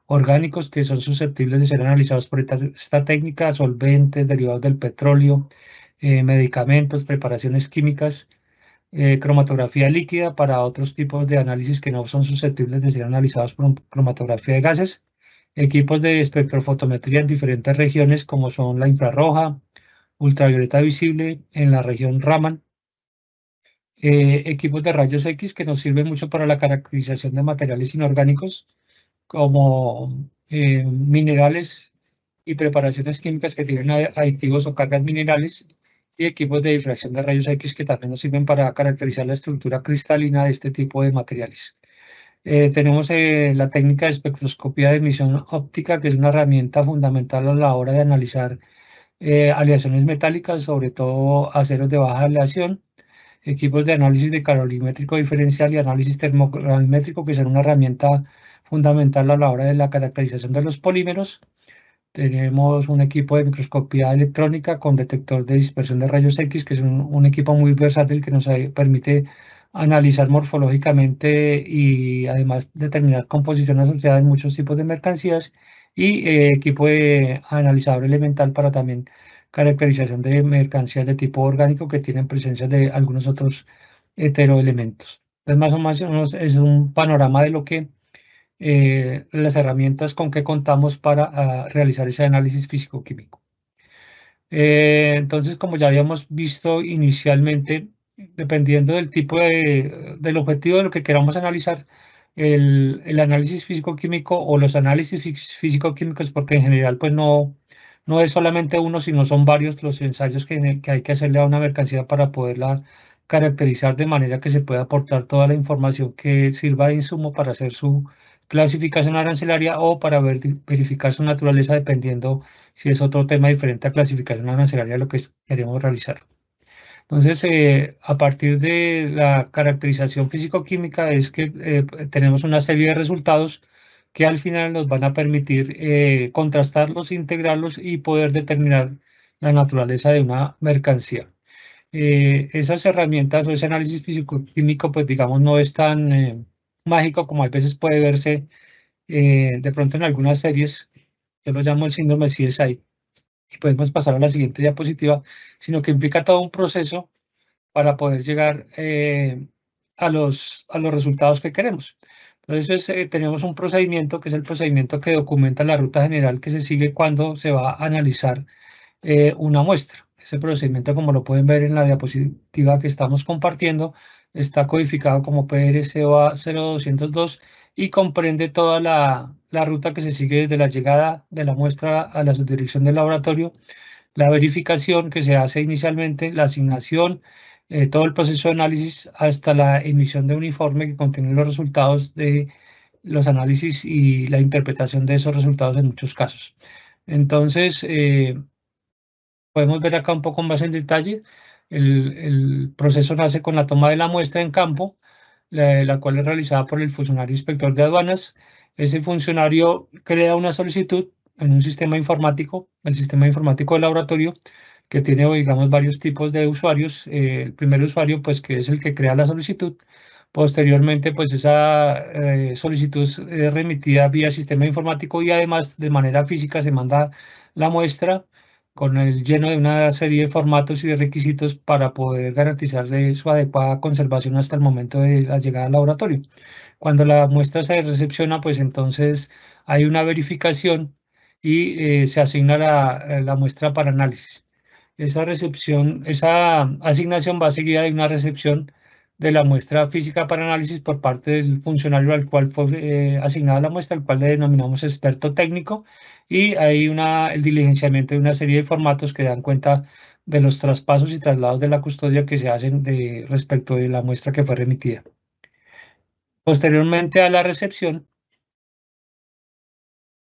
orgánicos que son susceptibles de ser analizados por esta técnica, solventes, derivados del petróleo, medicamentos, preparaciones químicas, cromatografía líquida para otros tipos de análisis que no son susceptibles de ser analizados por cromatografía de gases, equipos de espectrofotometría en diferentes regiones como son la infrarroja, ultravioleta visible en la región Raman, equipos de rayos X que nos sirven mucho para la caracterización de materiales inorgánicos como minerales y preparaciones químicas que tienen aditivos o cargas minerales, y equipos de difracción de rayos X que también nos sirven para caracterizar la estructura cristalina de este tipo de materiales. Tenemos la técnica de espectroscopía de emisión óptica, que es una herramienta fundamental a la hora de analizar aleaciones metálicas, sobre todo aceros de baja aleación, equipos de análisis de calorimétrico diferencial y análisis termocalorimétrico, que son una herramienta fundamental a la hora de la caracterización de los polímeros. Tenemos un equipo de microscopía electrónica con detector de dispersión de rayos X, que es un equipo muy versátil que nos permite analizar morfológicamente y además determinar composición asociada en muchos tipos de mercancías, y equipo de analizador elemental para también caracterización de mercancías de tipo orgánico que tienen presencia de algunos otros heteroelementos. Entonces, más o menos es un panorama de lo que las herramientas con que contamos para realizar ese análisis físico-químico. Entonces, como ya habíamos visto inicialmente, dependiendo del tipo del objetivo de lo que queramos analizar, el análisis físico-químico o los análisis físico-químicos, porque en general pues no es solamente uno, sino son varios los ensayos que hay que hacerle a una mercancía para poderla caracterizar de manera que se pueda aportar toda la información que sirva de insumo para hacer su clasificación arancelaria o para verificar su naturaleza, dependiendo si es otro tema diferente a clasificación arancelaria lo que queremos realizar. Entonces, a partir de la caracterización físico-química es que tenemos una serie de resultados que al final nos van a permitir contrastarlos, integrarlos y poder determinar la naturaleza de una mercancía. Esas herramientas o ese análisis físico-químico, pues digamos, no es tan mágico como a veces puede verse de pronto en algunas series. Yo lo llamo el síndrome CSI, y podemos pasar a la siguiente diapositiva, sino que implica todo un proceso para poder llegar a los resultados que queremos. Entonces, tenemos un procedimiento que es el procedimiento que documenta la ruta general que se sigue cuando se va a analizar una muestra. Ese procedimiento, como lo pueden ver en la diapositiva que estamos compartiendo, está codificado como PRCOA 0202 y comprende toda la ruta que se sigue desde la llegada de la muestra a la subdirección del laboratorio, la verificación que se hace inicialmente, la asignación, todo el proceso de análisis hasta la emisión de un informe que contiene los resultados de los análisis y la interpretación de esos resultados en muchos casos. Entonces, podemos ver acá un poco más en detalle. El proceso nace con la toma de la muestra en campo, la cual es realizada por el funcionario inspector de aduanas. Ese funcionario crea una solicitud en un sistema informático, el sistema informático del laboratorio, que tiene, digamos, varios tipos de usuarios. El primer usuario, pues, que es el que crea la solicitud. Posteriormente, pues, esa solicitud es remitida vía sistema informático y además de manera física se manda la muestra con el lleno de una serie de formatos y de requisitos para poder garantizar su adecuada conservación hasta el momento de la llegada al laboratorio. Cuando la muestra se recepciona, pues entonces hay una verificación y se asigna la muestra para análisis. Esa asignación va seguida de una recepción de la muestra física para análisis por parte del funcionario al cual fue asignada la muestra, al cual le denominamos experto técnico, y hay el diligenciamiento de una serie de formatos que dan cuenta de los traspasos y traslados de la custodia que se hacen respecto de la muestra que fue remitida. Posteriormente a la recepción,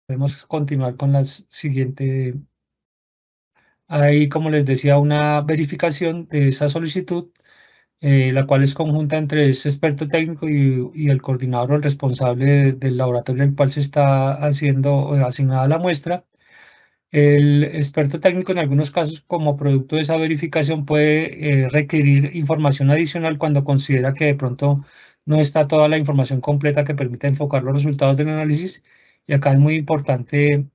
podemos continuar con la siguiente. Hay, como les decía, una verificación de esa solicitud, la cual es conjunta entre ese experto técnico y el coordinador o el responsable del laboratorio al cual se está haciendo asignada la muestra. El experto técnico, en algunos casos, como producto de esa verificación, puede requerir información adicional cuando considera que de pronto no está toda la información completa que permita enfocar los resultados del análisis. Y acá es muy importante,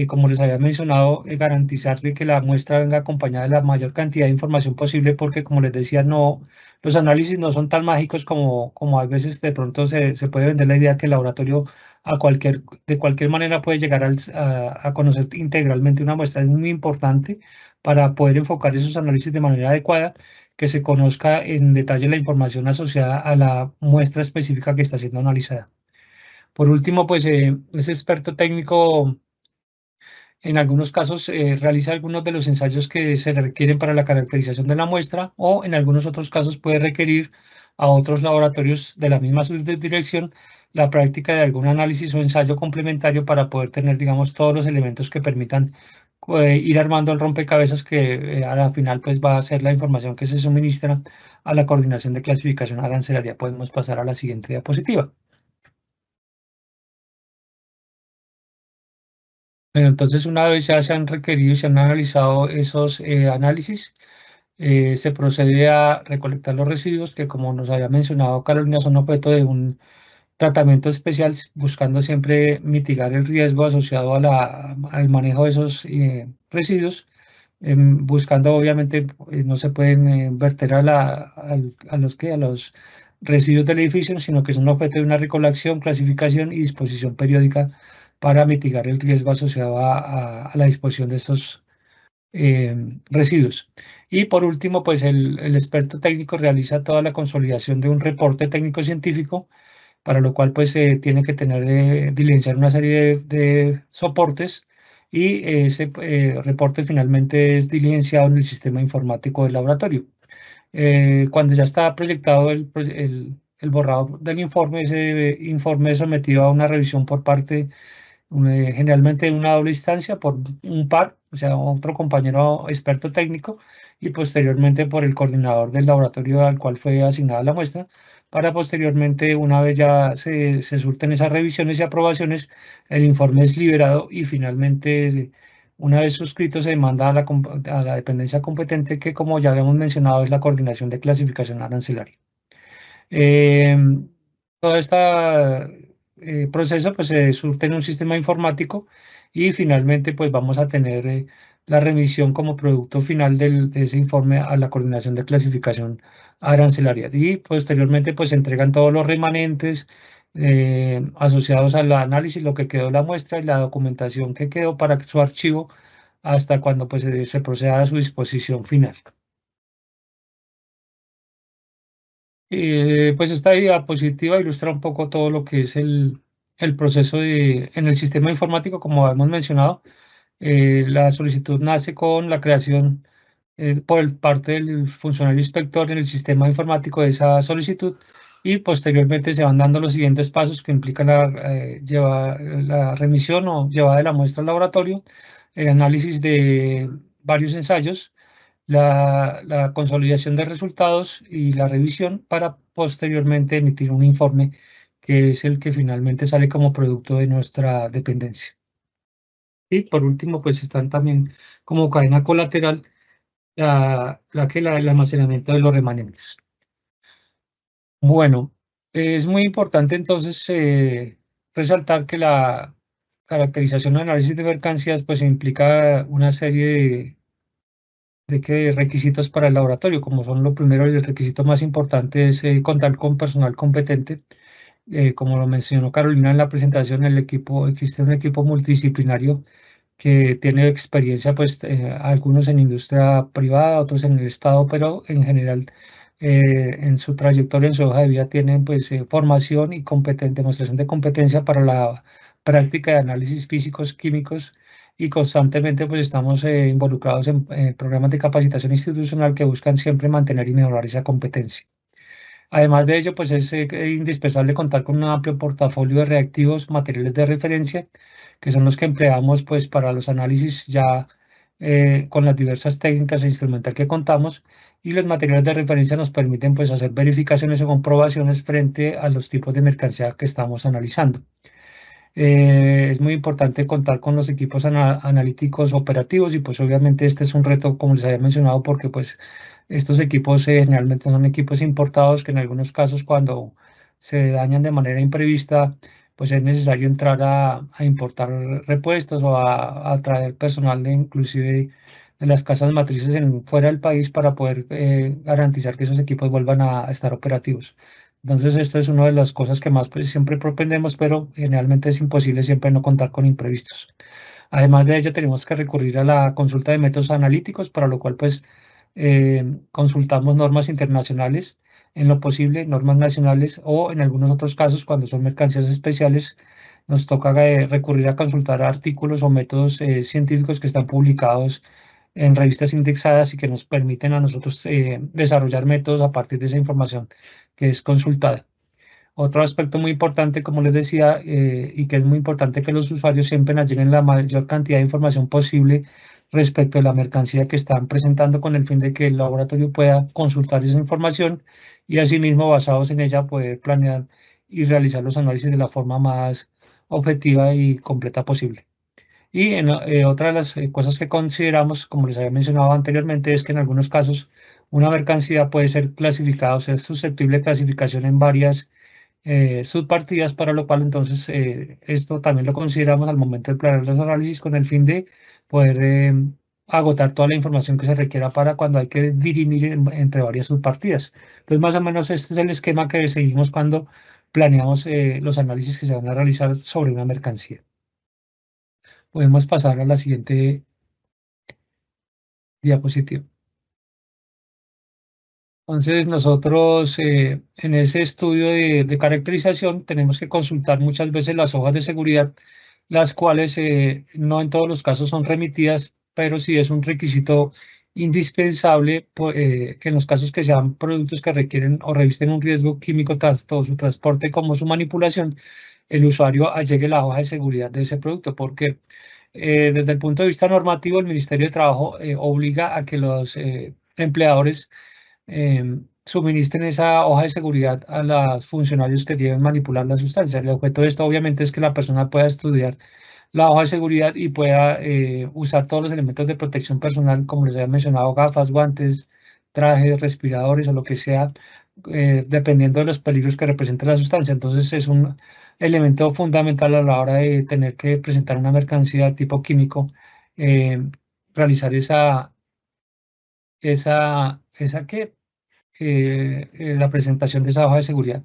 como les había mencionado, garantizar de que la muestra venga acompañada de la mayor cantidad de información posible, porque, como les decía, los análisis no son tan mágicos como a veces de pronto se puede vender la idea que el laboratorio de cualquier manera puede llegar a conocer integralmente una muestra. Es muy importante para poder enfocar esos análisis de manera adecuada, que se conozca en detalle la información asociada a la muestra específica que está siendo analizada. Por último, pues ese experto técnico en algunos casos realiza algunos de los ensayos que se requieren para la caracterización de la muestra, o en algunos otros casos puede requerir a otros laboratorios de la misma subdirección la práctica de algún análisis o ensayo complementario para poder tener, digamos, todos los elementos que permitan ir armando el rompecabezas que a la final pues va a ser la información que se suministra a la coordinación de clasificación arancelaria. Podemos pasar a la siguiente diapositiva. Bueno, entonces, una vez ya se han requerido y se han analizado esos análisis, se procede a recolectar los residuos que, como nos había mencionado Carolina, son objeto de un tratamiento especial, buscando siempre mitigar el riesgo asociado al manejo de esos residuos, buscando, obviamente, no se pueden verter a los residuos del edificio, sino que son objeto de una recolección, clasificación y disposición periódica para mitigar el riesgo asociado a la disposición de estos residuos. Y por último, pues el experto técnico realiza toda la consolidación de un reporte técnico-científico, para lo cual pues tiene que diligenciar una serie de soportes, y ese reporte finalmente es diligenciado en el sistema informático del laboratorio. Cuando ya está proyectado el borrador del informe, ese informe es sometido a una revisión por parte generalmente en una doble instancia por un par, o sea, otro compañero experto técnico, y posteriormente por el coordinador del laboratorio al cual fue asignada la muestra, para posteriormente, una vez ya se surten esas revisiones y aprobaciones, el informe es liberado y finalmente, una vez suscrito, se manda a la dependencia competente que, como ya habíamos mencionado, es la Coordinación de Clasificación Arancelaria. Todo este proceso pues, se surte en un sistema informático y finalmente pues, vamos a tener la remisión como producto final de ese informe a la Coordinación de Clasificación Arancelaria. Y posteriormente pues, se entregan todos los remanentes asociados al análisis, lo que quedó la muestra y la documentación que quedó para su archivo hasta cuando pues, se proceda a su disposición final. Pues esta diapositiva ilustra un poco todo lo que es el proceso en el sistema informático, como hemos mencionado. La solicitud nace con la creación por parte del funcionario inspector en el sistema informático de esa solicitud y posteriormente se van dando los siguientes pasos que implican la remisión o llevada de la muestra al laboratorio, el análisis de varios ensayos, la consolidación de resultados y la revisión para posteriormente emitir un informe que es el que finalmente sale como producto de nuestra dependencia. Y por último, pues están también como cadena colateral el almacenamiento de los remanentes. Bueno, es muy importante entonces resaltar que la caracterización o análisis de mercancías pues implica una serie de requisitos para el laboratorio, como son lo primero, el requisito más importante es contar con personal competente. Como lo mencionó Carolina en la presentación, existe un equipo multidisciplinario que tiene experiencia, pues algunos en industria privada, otros en el Estado, pero en general en su trayectoria, en su hoja de vida, tienen pues formación y demostración de competencia para la práctica de análisis físicos, químicos, y constantemente pues estamos involucrados en programas de capacitación institucional que buscan siempre mantener y mejorar esa competencia. Además de ello, pues es indispensable contar con un amplio portafolio de reactivos, materiales de referencia, que son los que empleamos pues para los análisis ya con las diversas técnicas e instrumental que contamos, y los materiales de referencia nos permiten pues hacer verificaciones o comprobaciones frente a los tipos de mercancía que estamos analizando. Es muy importante contar con los equipos analíticos operativos y pues obviamente este es un reto, como les había mencionado, porque pues estos equipos generalmente son equipos importados que en algunos casos cuando se dañan de manera imprevista pues es necesario entrar a importar repuestos o a traer personal inclusive de las casas matrices fuera del país para poder garantizar que esos equipos vuelvan a estar operativos. Entonces, esta es una de las cosas que más pues, siempre propendemos, pero generalmente es imposible siempre no contar con imprevistos. Además de ello, tenemos que recurrir a la consulta de métodos analíticos, para lo cual pues consultamos normas internacionales, en lo posible normas nacionales, o en algunos otros casos, cuando son mercancías especiales, nos toca recurrir a consultar artículos o métodos científicos que están publicados en revistas indexadas y que nos permiten a nosotros desarrollar métodos a partir de esa información que es consultada. Otro aspecto muy importante, como les decía, y que es muy importante que los usuarios siempre nos lleguen la mayor cantidad de información posible respecto de la mercancía que están presentando, con el fin de que el laboratorio pueda consultar esa información y asimismo, basados en ella, poder planear y realizar los análisis de la forma más objetiva y completa posible. Y otra de las cosas que consideramos, como les había mencionado anteriormente, es que en algunos casos una mercancía puede ser clasificada o ser susceptible de clasificación en varias subpartidas, para lo cual entonces esto también lo consideramos al momento de planear los análisis, con el fin de poder agotar toda la información que se requiera para cuando hay que dirimir entre varias subpartidas. Entonces, más o menos este es el esquema que seguimos cuando planeamos los análisis que se van a realizar sobre una mercancía. Podemos pasar a la siguiente diapositiva. Entonces, nosotros en ese estudio de caracterización tenemos que consultar muchas veces las hojas de seguridad, las cuales no en todos los casos son remitidas, pero sí es un requisito indispensable que en los casos que sean productos que requieren o revisten un riesgo químico, tanto su transporte como su manipulación, el usuario allegue la hoja de seguridad de ese producto, porque Desde el punto de vista normativo, el Ministerio de Trabajo obliga a que los empleadores suministren esa hoja de seguridad a los funcionarios que deben manipular la sustancia. El objeto de esto obviamente es que la persona pueda estudiar la hoja de seguridad y pueda usar todos los elementos de protección personal, como les había mencionado, gafas, guantes, trajes, respiradores o lo que sea, dependiendo de los peligros que representa la sustancia. Entonces es un elemento fundamental a la hora de tener que presentar una mercancía tipo químico, realizar la presentación de esa hoja de seguridad.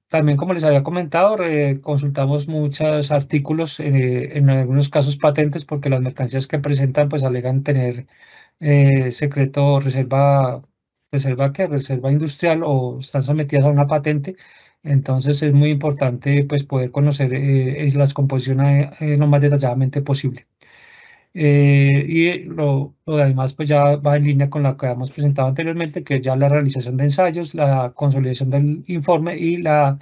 También, como les había comentado, consultamos muchos artículos, en algunos casos patentes, porque las mercancías que presentan pues alegan tener secreto, reserva industrial o están sometidas a una patente. Entonces es muy importante pues poder conocer las composiciones lo más detalladamente posible. Y además pues ya va en línea con lo que habíamos presentado anteriormente, que es ya la realización de ensayos, la consolidación del informe y la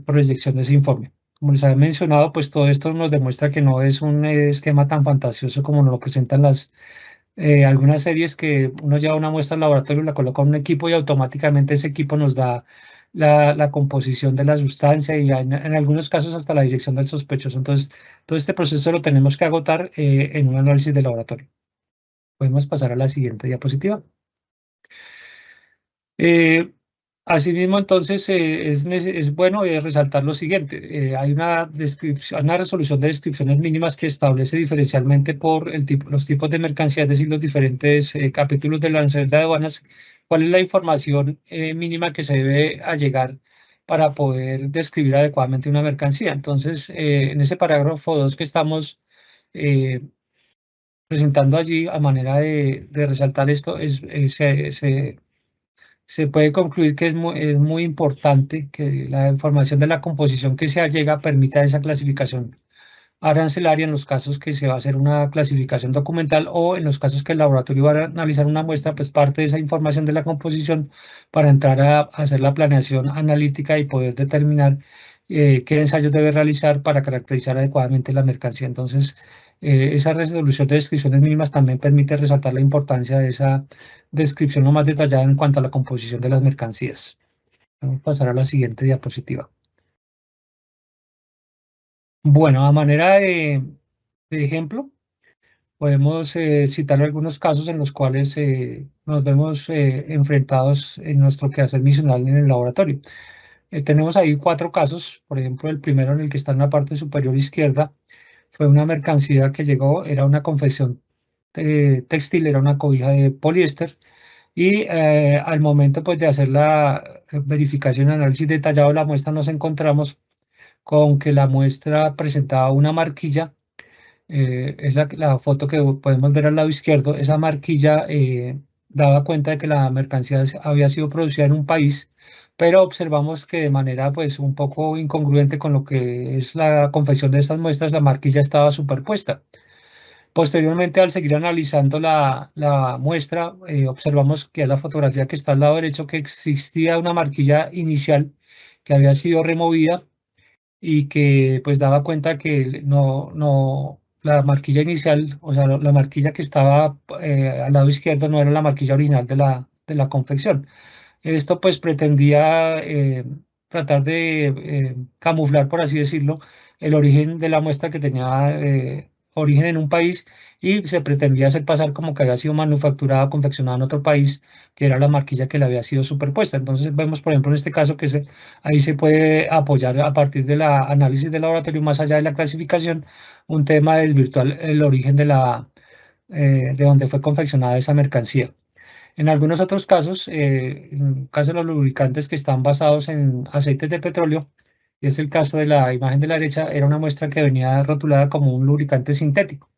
proyección de ese informe. Como les había mencionado, pues todo esto nos demuestra que no es un esquema tan fantasioso como nos lo presentan algunas series, que uno lleva una muestra al laboratorio, la coloca en un equipo y automáticamente ese equipo nos da la composición de la sustancia y en algunos casos hasta la dirección del sospechoso. Entonces, todo este proceso lo tenemos que agotar en un análisis de laboratorio. Podemos pasar a la siguiente diapositiva. Asimismo, entonces, es bueno resaltar lo siguiente. Hay una resolución de descripciones mínimas que establece diferencialmente por los tipos de mercancía, es decir, los diferentes capítulos de la arancel de aduanas, cuál es la información mínima que se debe allegar para poder describir adecuadamente una mercancía. Entonces, en ese parágrafo 2 que estamos presentando allí, a manera de resaltar esto, se puede concluir que es muy importante que la información de la composición que se allega permita esa clasificación arancelaria en los casos que se va a hacer una clasificación documental, o en los casos que el laboratorio va a analizar una muestra, pues parte de esa información de la composición para entrar a hacer la planeación analítica y poder determinar qué ensayos debe realizar para caracterizar adecuadamente la mercancía. Entonces, esa resolución de descripciones mínimas también permite resaltar la importancia de esa descripción lo más detallada en cuanto a la composición de las mercancías. Vamos a pasar a la siguiente diapositiva. Bueno, a manera de ejemplo, podemos citar algunos casos en los cuales nos vemos enfrentados en nuestro quehacer misional en el laboratorio. Tenemos ahí 4 casos. Por ejemplo, el primero, en el que está en la parte superior izquierda, fue una mercancía que llegó, era una confección textil, era una cobija de poliéster, y al momento pues, de hacer la verificación y análisis detallado de la muestra, nos encontramos con que la muestra presentaba una marquilla. Es la foto que podemos ver al lado izquierdo. Esa marquilla daba cuenta de que la mercancía había sido producida en un país, pero observamos que de manera pues un poco incongruente con lo que es la confección de estas muestras, la marquilla estaba superpuesta. Posteriormente, al seguir analizando la muestra, observamos que en la fotografía que está al lado derecho, que existía una marquilla inicial que había sido removida y que pues daba cuenta que la marquilla inicial, o sea, la marquilla que estaba al lado izquierdo no era la marquilla original de la confección. Esto pues pretendía tratar de camuflar, por así decirlo, el origen de la muestra, que tenía origen en un país, y se pretendía hacer pasar como que había sido manufacturada o confeccionada en otro país, que era la marquilla que le había sido superpuesta. Entonces vemos, por ejemplo, en este caso que ahí se puede apoyar a partir del análisis de laboratorio, más allá de la clasificación, un tema de desvirtuar el origen de donde fue confeccionada esa mercancía. En algunos otros casos, en el caso de los lubricantes que están basados en aceites de petróleo, y es el caso de la imagen de la derecha, era una muestra que venía rotulada como un lubricante sintético.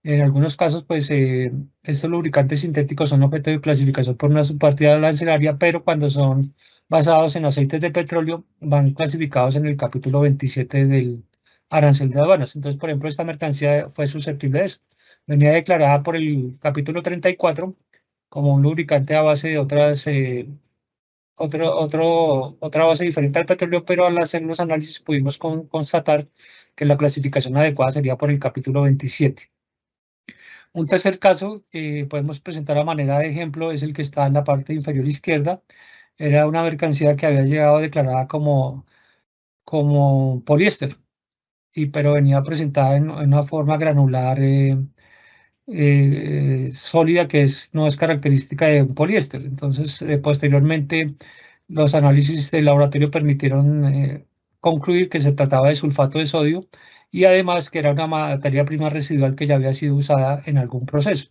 En algunos casos, pues estos lubricantes sintéticos son objeto de clasificación por una subpartida arancelaria, pero cuando son basados en aceites de petróleo, van clasificados en el capítulo 27 del arancel de aduanas. Entonces, por ejemplo, esta mercancía fue susceptible de eso. Venía declarada por el capítulo 34 como un lubricante a base de otras otra base diferente al petróleo, pero al hacer los análisis pudimos constatar que la clasificación adecuada sería por el capítulo 27. Un tercer caso que podemos presentar a manera de ejemplo es el que está en la parte inferior izquierda. Era una mercancía que había llegado declarada como poliéster, pero venía presentada en una forma granular sólida que no es característica de un poliéster. Entonces, posteriormente, los análisis del laboratorio permitieron concluir que se trataba de sulfato de sodio y además que era una materia prima residual que ya había sido usada en algún proceso.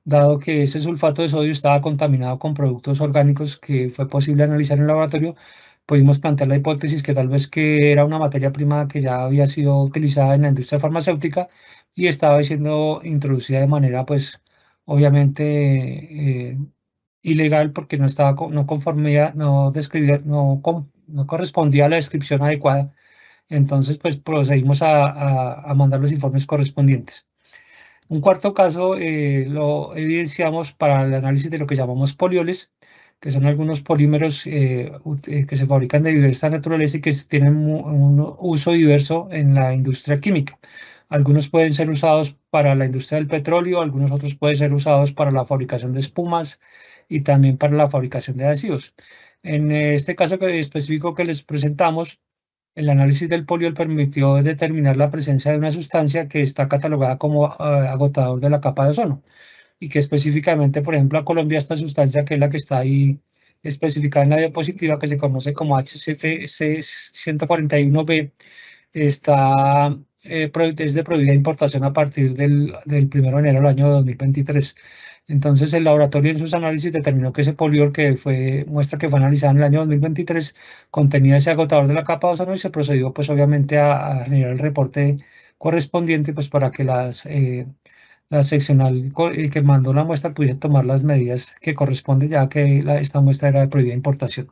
Dado que ese sulfato de sodio estaba contaminado con productos orgánicos que fue posible analizar en el laboratorio, pudimos plantear la hipótesis que tal vez que era una materia prima que ya había sido utilizada en la industria farmacéutica y estaba siendo introducida de manera, pues, obviamente ilegal porque no conformía, no describía, no correspondía a la descripción adecuada. Entonces, pues, procedimos a mandar los informes correspondientes. Un cuarto caso lo evidenciamos para el análisis de lo que llamamos polioles, que son algunos polímeros que se fabrican de diversa naturaleza y que tienen un uso diverso en la industria química. Algunos pueden ser usados para la industria del petróleo, algunos otros pueden ser usados para la fabricación de espumas y también para la fabricación de adhesivos. En este caso específico que les presentamos, el análisis del poliol permitió determinar la presencia de una sustancia que está catalogada como agotador de la capa de ozono y que específicamente, por ejemplo, a Colombia esta sustancia que es la que está ahí especificada en la diapositiva, que se conoce como HCFC 141B, está es de prohibida importación a partir del 1 de enero del año 2023. Entonces, el laboratorio en sus análisis determinó que ese poliol, que fue muestra que fue analizada en el año 2023, contenía ese agotador de la capa de ozono y se procedió, pues, obviamente, a generar el reporte correspondiente, pues, para que la seccional que mandó la muestra pudiera tomar las medidas que corresponden, ya que esta muestra era de prohibida importación.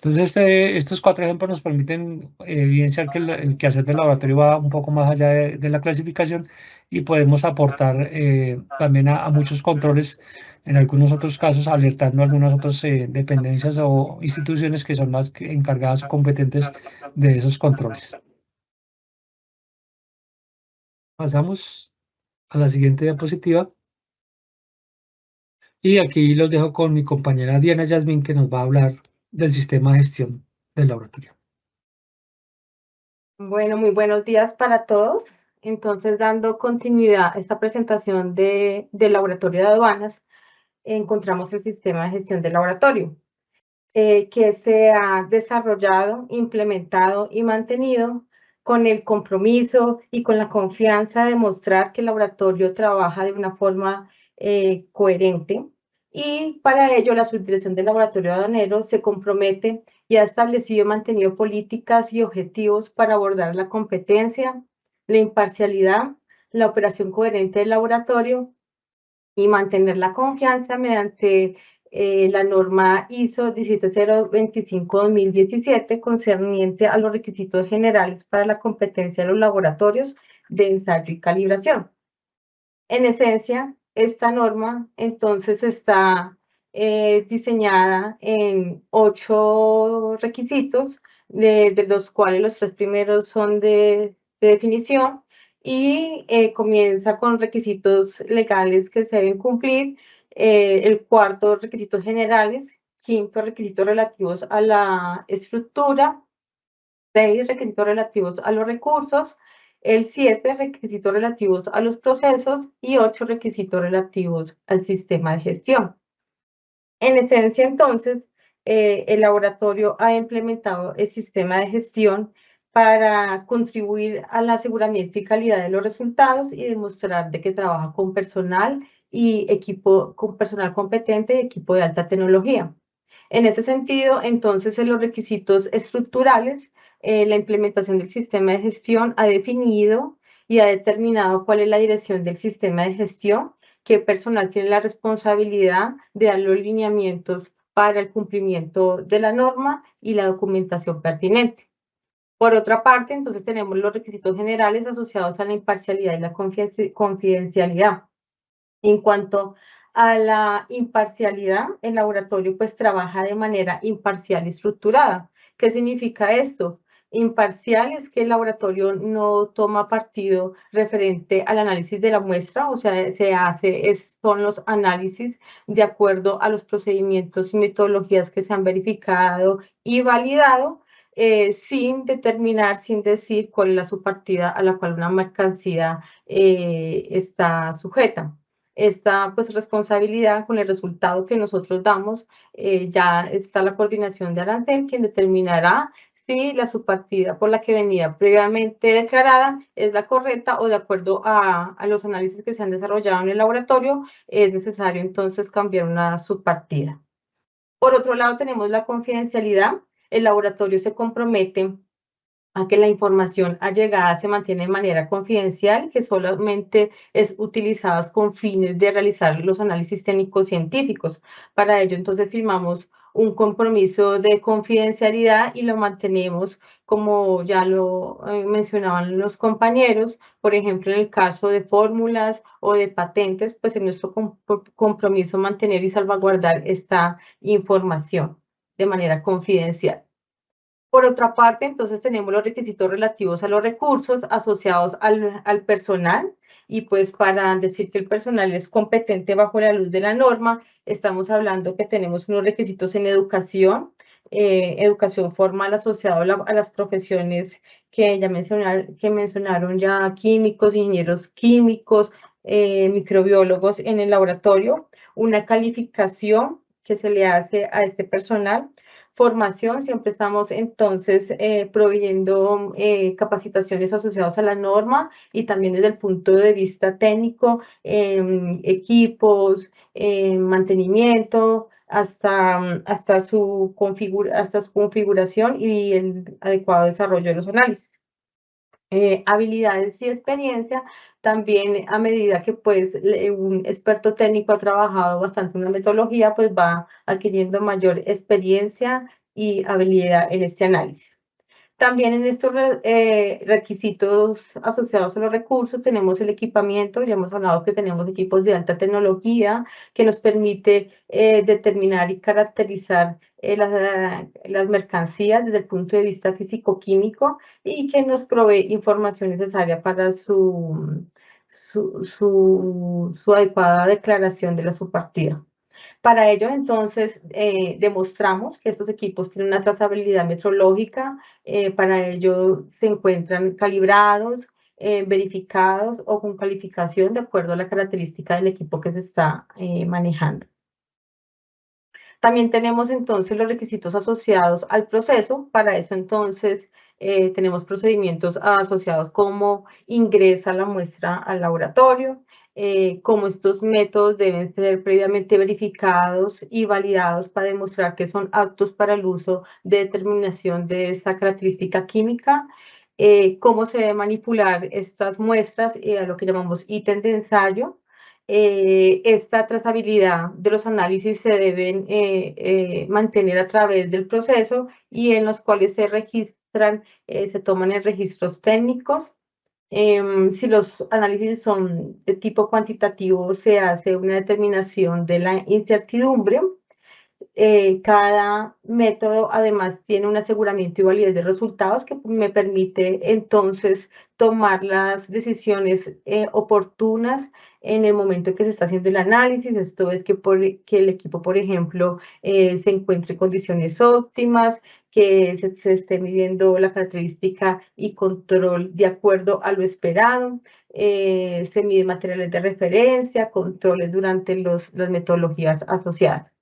Entonces, estos cuatro ejemplos nos permiten evidenciar que el quehacer del laboratorio va un poco más allá de la clasificación y podemos aportar también a muchos controles, en algunos otros casos alertando a algunas otras dependencias o instituciones que son las encargadas o competentes de esos controles. Pasamos a la siguiente diapositiva. Y aquí los dejo con mi compañera Diana Yasmin, que nos va a hablar del sistema de gestión del laboratorio. Bueno, muy buenos días para todos. Entonces, dando continuidad a esta presentación del laboratorio de aduanas, encontramos el sistema de gestión del laboratorio, que se ha desarrollado, implementado y mantenido con el compromiso y con la confianza de mostrar que el laboratorio trabaja de una forma coherente. Y para ello, la subdirección del laboratorio aduanero se compromete y ha establecido y mantenido políticas y objetivos para abordar la competencia, la imparcialidad, la operación coherente del laboratorio y mantener la confianza mediante la norma ISO 17025-2017 concerniente a los requisitos generales para la competencia de los laboratorios de ensayo y calibración. En esencia, esta norma entonces está diseñada en 8 requisitos, de los cuales los 3 primeros son de definición y comienza con requisitos legales que se deben cumplir, el cuarto, requisitos generales, quinto, requisitos relativos a la estructura, 6, requisitos relativos a los recursos, el 7, requisitos relativos a los procesos y 8, requisitos relativos al sistema de gestión. En esencia, entonces, el laboratorio ha implementado el sistema de gestión para contribuir al aseguramiento y calidad de los resultados y demostrar de que trabaja con personal y equipo, con personal competente y equipo de alta tecnología. En ese sentido, entonces, en los requisitos estructurales, la implementación del sistema de gestión ha definido y ha determinado cuál es la dirección del sistema de gestión, qué personal tiene la responsabilidad de dar los lineamientos para el cumplimiento de la norma y la documentación pertinente. Por otra parte, entonces tenemos los requisitos generales asociados a la imparcialidad y la confidencialidad. En cuanto a la imparcialidad, el laboratorio pues trabaja de manera imparcial y estructurada. ¿Qué significa esto? Imparcial es que el laboratorio no toma partido referente al análisis de la muestra, o sea, son los análisis de acuerdo a los procedimientos y metodologías que se han verificado y validado, sin determinar, sin decir cuál es la subpartida a la cual una mercancía está sujeta. Esta pues responsabilidad con el resultado que nosotros damos, ya está la coordinación de arancel, quien determinará si la subpartida por la que venía previamente declarada es la correcta o de acuerdo a los análisis que se han desarrollado en el laboratorio, es necesario entonces cambiar una subpartida. Por otro lado, tenemos la confidencialidad. El laboratorio se compromete a que la información allegada se mantiene de manera confidencial, que solamente es utilizada con fines de realizar los análisis técnicos científicos. Para ello, entonces, firmamos un compromiso de confidencialidad y lo mantenemos, como ya lo mencionaban los compañeros, por ejemplo, en el caso de fórmulas o de patentes, pues es nuestro compromiso mantener y salvaguardar esta información de manera confidencial. Por otra parte, entonces tenemos los requisitos relativos a los recursos asociados al personal, y pues para decir que el personal es competente bajo la luz de la norma, estamos hablando que tenemos unos requisitos en educación, educación formal asociado a las profesiones que mencionaron ya, químicos, ingenieros químicos, microbiólogos en el laboratorio, una calificación que se le hace a este personal. Formación, siempre estamos entonces proveyendo capacitaciones asociadas a la norma y también desde el punto de vista técnico, equipos, mantenimiento, hasta su configuración y el adecuado desarrollo de los análisis. Habilidades y experiencia, también a medida que pues un experto técnico ha trabajado bastante en una metodología, pues va adquiriendo mayor experiencia y habilidad en este análisis. También en estos requisitos asociados a los recursos tenemos el equipamiento. Ya hemos hablado que tenemos equipos de alta tecnología que nos permite determinar y caracterizar las mercancías desde el punto de vista físico-químico y que nos provee información necesaria para su adecuada declaración de la subpartida. Para ello, entonces, demostramos que estos equipos tienen una trazabilidad metrológica. Para ello se encuentran calibrados, verificados o con calificación de acuerdo a la característica del equipo que se está manejando. También tenemos entonces los requisitos asociados al proceso. Para eso entonces tenemos procedimientos asociados como ingresa la muestra al laboratorio, cómo estos métodos deben ser previamente verificados y validados para demostrar que son aptos para el uso de determinación de esta característica química, cómo se debe manipular estas muestras, a lo que llamamos ítem de ensayo. Esta trazabilidad de los análisis se deben mantener a través del proceso y en los cuales se registran, se toman en registros técnicos. Si los análisis son de tipo cuantitativo, se hace una determinación de la incertidumbre. Cada método además tiene un aseguramiento y validez de resultados que me permite entonces tomar las decisiones oportunas en el momento que se está haciendo el análisis. Esto es que el equipo, por ejemplo, se encuentre en condiciones óptimas, que se esté midiendo la característica y control de acuerdo a lo esperado. Se miden materiales de referencia, controles durante las metodologías asociadas.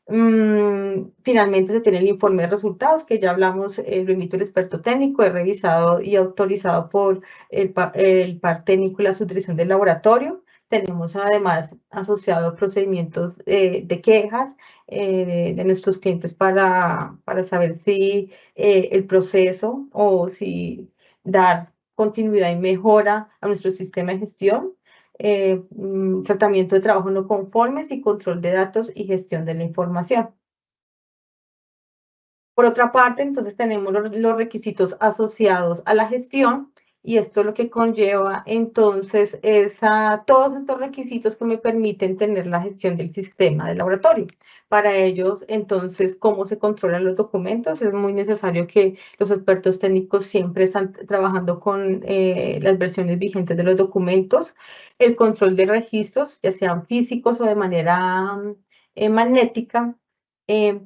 Finalmente se tiene el informe de resultados, que ya hablamos, lo emite el experto técnico, es revisado y autorizado por el par técnico y la subdirección del laboratorio. Tenemos además asociados procedimientos de quejas de nuestros clientes para saber si el proceso o si dar continuidad y mejora a nuestro sistema de gestión. Tratamiento de trabajo no conformes y control de datos y gestión de la información. Por otra parte, entonces tenemos los requisitos asociados a la gestión, y esto lo que conlleva entonces es a todos estos requisitos que me permiten tener la gestión del sistema del laboratorio. Para ellos, entonces, cómo se controlan los documentos, es muy necesario que los expertos técnicos siempre están trabajando con las versiones vigentes de los documentos, el control de registros, ya sean físicos o de manera magnética,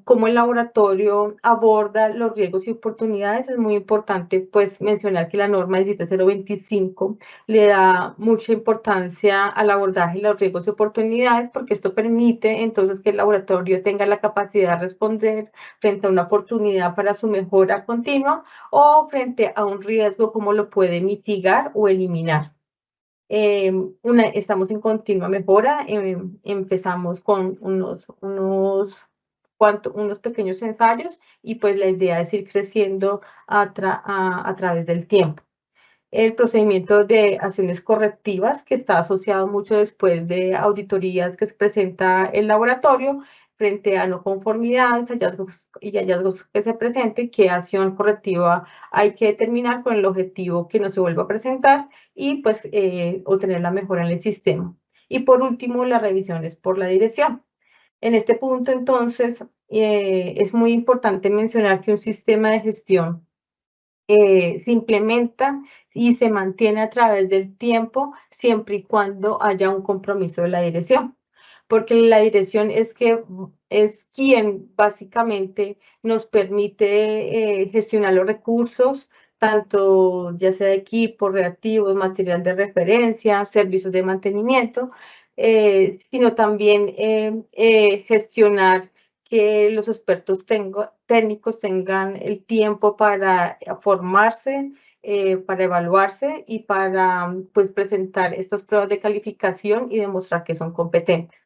cómo el laboratorio aborda los riesgos y oportunidades. Es muy importante pues mencionar que la norma 17025 le da mucha importancia al abordaje de los riesgos y oportunidades, porque esto permite entonces que el laboratorio tenga la capacidad de responder frente a una oportunidad para su mejora continua o frente a un riesgo, cómo lo puede mitigar o eliminar. Estamos en continua mejora. Empezamos con unos pequeños ensayos y pues la idea es ir creciendo a través del tiempo. El procedimiento de acciones correctivas, que está asociado mucho después de auditorías que se presenta el laboratorio frente a no conformidades, hallazgos que se presenten, qué acción correctiva hay que determinar con el objetivo que no se vuelva a presentar y pues obtener la mejora en el sistema. Y por último, las revisiones por la dirección. En este punto, entonces, es muy importante mencionar que un sistema de gestión se implementa y se mantiene a través del tiempo siempre y cuando haya un compromiso de la dirección, porque la dirección es quien básicamente nos permite gestionar los recursos, tanto ya sea de equipos, reactivos, material de referencia, servicios de mantenimiento, sino también gestionar que los expertos técnicos tengan el tiempo para formarse, para evaluarse y para pues, presentar estas pruebas de calificación y demostrar que son competentes.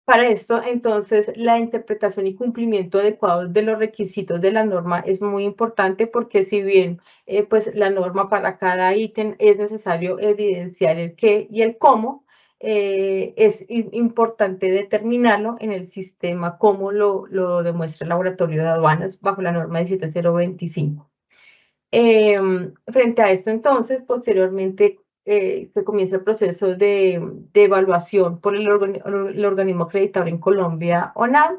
Para esto, entonces, la interpretación y cumplimiento adecuado de los requisitos de la norma es muy importante, porque si bien pues, la norma para cada ítem es necesario evidenciar el qué y el cómo, es importante determinarlo en el sistema, como lo demuestra el laboratorio de aduanas bajo la norma 17025. Frente a esto, entonces, posteriormente se comienza el proceso de evaluación por el organismo acreditador en Colombia, ONAD,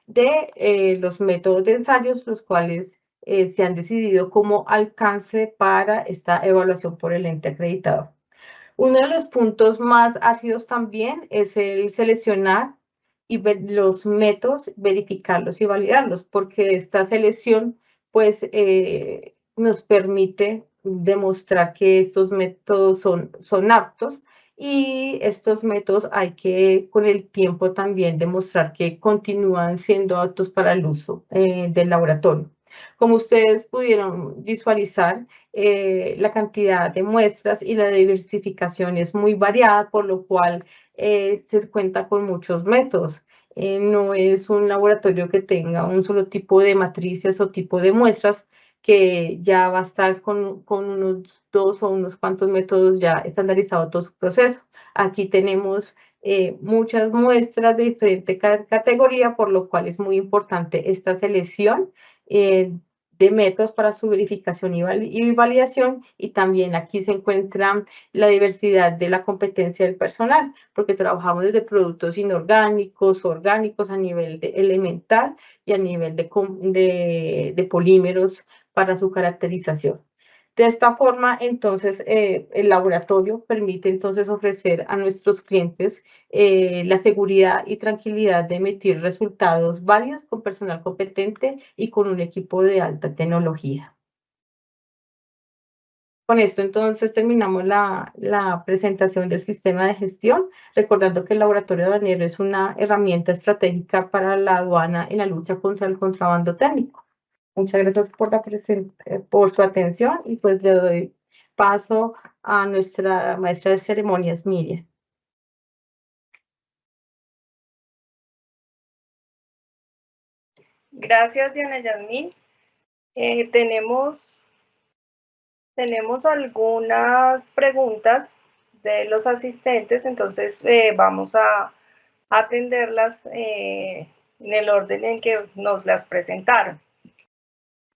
de los métodos de ensayos, los cuales se han decidido como alcance para esta evaluación por el ente acreditador. Uno de los puntos más álgidos también es el seleccionar y ver los métodos, verificarlos y validarlos, porque esta selección pues nos permite demostrar que estos métodos son aptos, y estos métodos hay que con el tiempo también demostrar que continúan siendo aptos para el uso del laboratorio. Como ustedes pudieron visualizar, la cantidad de muestras y la diversificación es muy variada, por lo cual se cuenta con muchos métodos. No es un laboratorio que tenga un solo tipo de matrices o tipo de muestras, que ya va a estar con unos 2 o unos cuantos métodos ya estandarizados todo su proceso. Aquí tenemos muchas muestras de diferente categoría, por lo cual es muy importante esta selección de métodos para su verificación y validación, y también aquí se encuentra la diversidad de la competencia del personal, porque trabajamos desde productos inorgánicos, orgánicos, a nivel elemental y a nivel de polímeros para su caracterización. De esta forma, entonces, el laboratorio permite entonces ofrecer a nuestros clientes la seguridad y tranquilidad de emitir resultados válidos con personal competente y con un equipo de alta tecnología. Con esto, entonces, terminamos la presentación del sistema de gestión, recordando que el laboratorio aduanero es una herramienta estratégica para la aduana en la lucha contra el contrabando técnico. Muchas gracias por su atención, y pues le doy paso a nuestra maestra de ceremonias, Miriam. Gracias, Diana Yasmín. Tenemos algunas preguntas de los asistentes, entonces vamos a atenderlas en el orden en que nos las presentaron.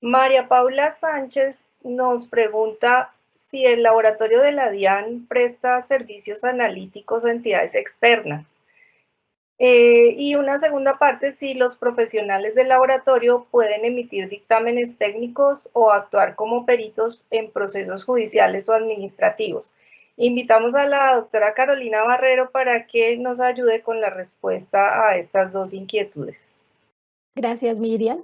María Paula Sánchez nos pregunta si el laboratorio de la DIAN presta servicios analíticos a entidades externas. Y una segunda parte, si los profesionales del laboratorio pueden emitir dictámenes técnicos o actuar como peritos en procesos judiciales o administrativos. Invitamos a la doctora Carolina Barrero para que nos ayude con la respuesta a estas dos inquietudes. Gracias, Miriam.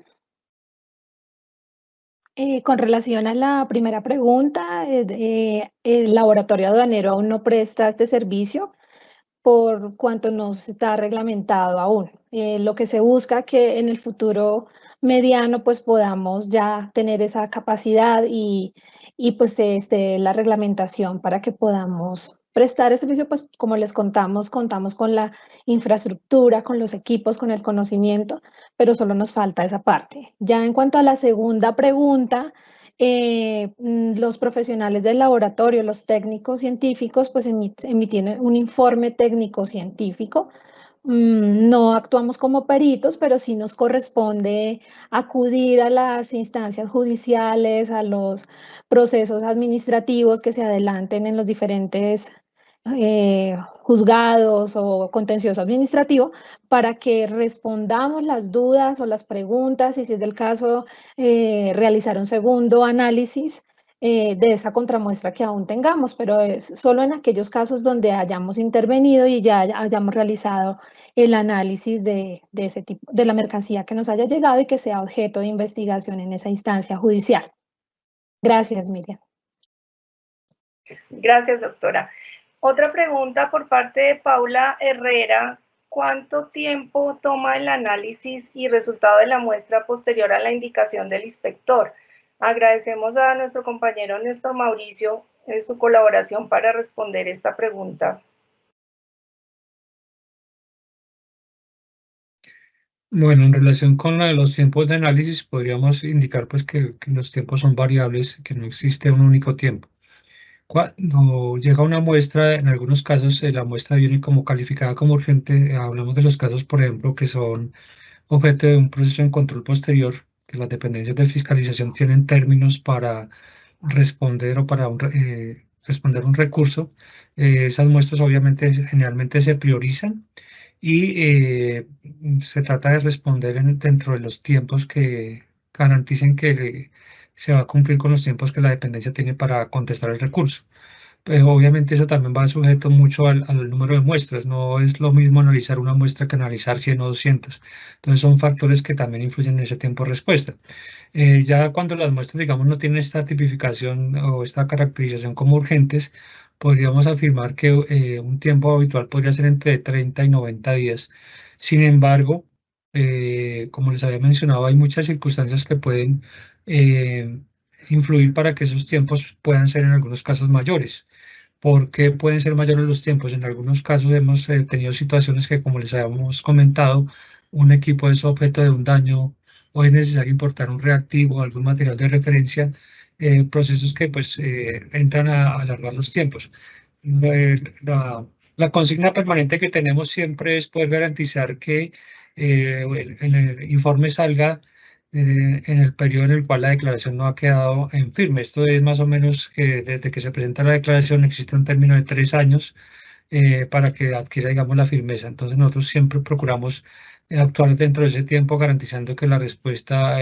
Con relación a la primera pregunta, el laboratorio aduanero aún no presta este servicio por cuanto no está reglamentado aún. Lo que se busca que en el futuro mediano pues podamos ya tener esa capacidad y pues esté la reglamentación para que podamos prestar el servicio, pues como les contamos con la infraestructura, con los equipos, con el conocimiento, pero solo nos falta esa parte. Ya en cuanto a la segunda pregunta, los profesionales del laboratorio, los técnicos científicos, pues emiten un informe técnico científico. No actuamos como peritos, pero sí nos corresponde acudir a las instancias judiciales, a los procesos administrativos que se adelanten en los diferentes juzgados o contencioso administrativo para que respondamos las dudas o las preguntas y si es del caso realizar un segundo análisis de esa contramuestra que aún tengamos, pero es solo en aquellos casos donde hayamos intervenido y ya hayamos realizado el análisis de ese tipo, de la mercancía que nos haya llegado y que sea objeto de investigación en esa instancia judicial. Gracias, Miriam. Gracias, doctora. Otra pregunta por parte de Paula Herrera. ¿Cuánto tiempo toma el análisis y resultado de la muestra posterior a la indicación del inspector? Agradecemos a nuestro compañero Néstor Mauricio su colaboración para responder esta pregunta. Bueno, en relación con los tiempos de análisis, podríamos indicar pues que los tiempos son variables, que no existe un único tiempo. Cuando llega una muestra, en algunos casos la muestra viene como calificada como urgente. Hablamos de los casos, por ejemplo, que son objeto de un proceso en control posterior, que las dependencias de fiscalización tienen términos para responder o para responder un recurso. Esas muestras obviamente generalmente se priorizan y se trata de responder dentro de los tiempos que garanticen que se va a cumplir con los tiempos que la dependencia tiene para contestar el recurso. Pues obviamente eso también va sujeto mucho al número de muestras. No es lo mismo analizar una muestra que analizar 100 o 200. Entonces son factores que también influyen en ese tiempo de respuesta. Ya cuando las muestras, digamos, no tienen esta tipificación o esta caracterización como urgentes, podríamos afirmar que un tiempo habitual podría ser entre 30 y 90 días. Sin embargo, como les había mencionado, hay muchas circunstancias que pueden influir para que esos tiempos puedan ser en algunos casos mayores. ¿Por qué pueden ser mayores los tiempos? En algunos casos hemos tenido situaciones que, como les habíamos comentado, un equipo es objeto de un daño o es necesario importar un reactivo o algún material de referencia, procesos que pues entran a alargar los tiempos. La consigna permanente que tenemos siempre es poder garantizar que el informe salga en el periodo en el cual la declaración no ha quedado en firme. Esto es más o menos que desde que se presenta la declaración existe un término de 3 años para que adquiera, digamos, la firmeza. Entonces nosotros siempre procuramos actuar dentro de ese tiempo, garantizando que la respuesta,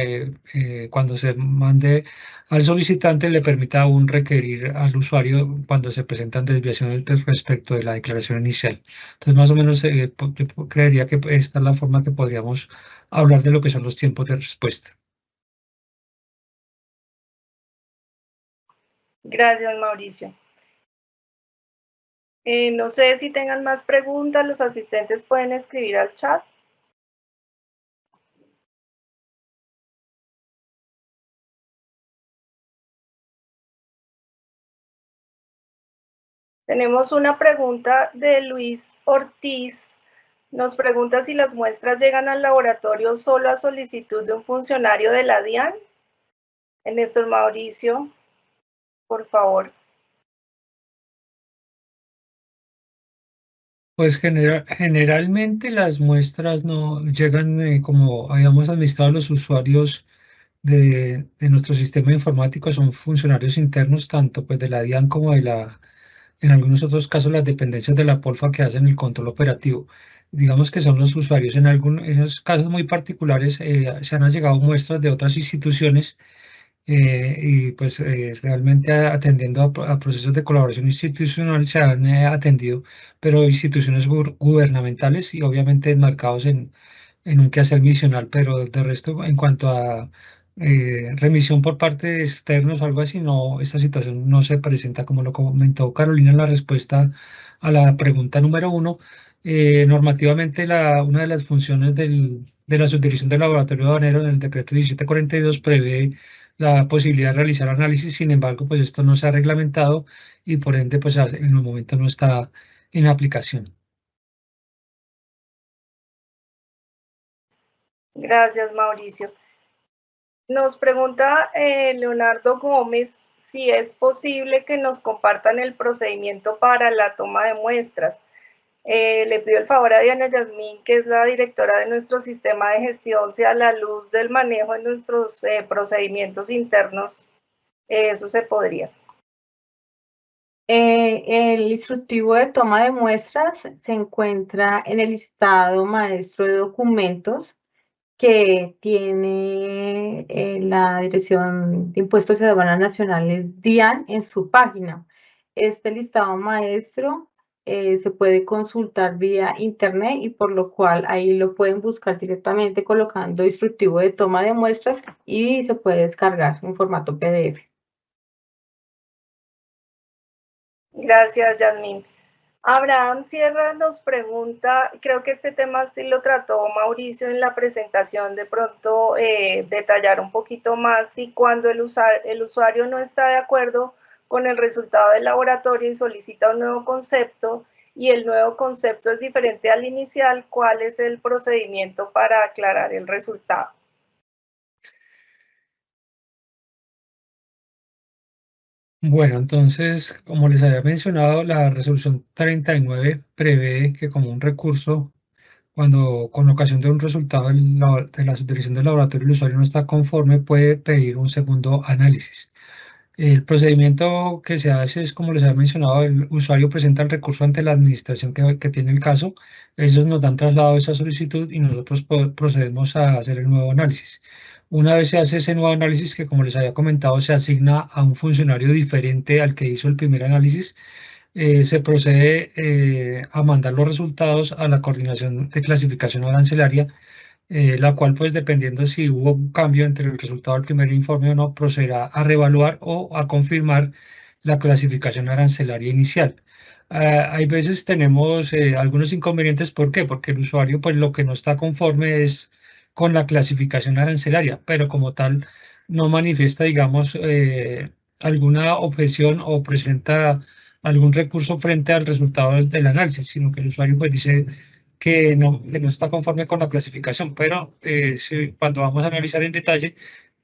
cuando se mande al solicitante, le permita aún requerir al usuario cuando se presentan desviaciones respecto de la declaración inicial. Entonces, más o menos, yo creería que esta es la forma que podríamos hablar de lo que son los tiempos de respuesta. Gracias, Mauricio. No sé si tengan más preguntas, los asistentes pueden escribir al chat. Tenemos una pregunta de Luis Ortiz. Nos pregunta si las muestras llegan al laboratorio solo a solicitud de un funcionario de la DIAN. Néstor Mauricio, por favor. Pues generalmente las muestras no llegan, como habíamos administrado a los usuarios de nuestro sistema informático son funcionarios internos, tanto pues de la DIAN como en algunos otros casos, las dependencias de la Polfa que hacen el control operativo. Digamos que son los usuarios. En esos casos muy particulares se han llegado muestras de otras instituciones y pues realmente atendiendo a procesos de colaboración institucional se han atendido, pero instituciones gubernamentales y obviamente enmarcados en un quehacer misional, pero de resto en cuanto a remisión por parte de externos o algo así, no, esta situación no se presenta como lo comentó Carolina en la respuesta a la pregunta número 1. Normativamente una de las funciones de la subdirección del laboratorio aduanero en el decreto 1742 prevé la posibilidad de realizar análisis, sin embargo, pues esto no se ha reglamentado y por ende, pues en el momento no está en aplicación. Gracias, Mauricio. Nos pregunta Leonardo Gómez si es posible que nos compartan el procedimiento para la toma de muestras. Le pido el favor a Diana Yasmín, que es la directora de nuestro sistema de gestión, si a la luz del manejo de nuestros procedimientos internos, eso se podría. El instructivo de toma de muestras se encuentra en el listado maestro de documentos que tiene la Dirección de Impuestos y Aduanas Nacionales, DIAN, en su página. Este listado maestro se puede consultar vía internet y por lo cual ahí lo pueden buscar directamente colocando instructivo de toma de muestras y se puede descargar en formato PDF. Gracias, Yasmín. Abraham Sierra nos pregunta, creo que este tema sí lo trató Mauricio en la presentación, de pronto detallar un poquito más si cuando el usuario no está de acuerdo con el resultado del laboratorio y solicita un nuevo concepto y el nuevo concepto es diferente al inicial, ¿cuál es el procedimiento para aclarar el resultado? Bueno, entonces, como les había mencionado, la resolución 39 prevé que como un recurso, cuando con ocasión de un resultado de la subdirección del laboratorio el usuario no está conforme, puede pedir un segundo análisis. El procedimiento que se hace es, como les había mencionado, el usuario presenta el recurso ante la administración que tiene el caso, ellos nos dan traslado de esa solicitud y nosotros procedemos a hacer el nuevo análisis. Una vez se hace ese nuevo análisis, que como les había comentado, se asigna a un funcionario diferente al que hizo el primer análisis, se procede a mandar los resultados a la Coordinación de Clasificación Arancelaria, la cual, pues dependiendo si hubo un cambio entre el resultado del primer informe o no, procederá a reevaluar o a confirmar la clasificación arancelaria inicial. Hay veces tenemos algunos inconvenientes, ¿por qué? Porque el usuario, pues lo que no está conforme es con la clasificación arancelaria, pero como tal no manifiesta, digamos, alguna objeción o presenta algún recurso frente al resultado del análisis, sino que el usuario pues dice que no está conforme con la clasificación, pero cuando vamos a analizar en detalle,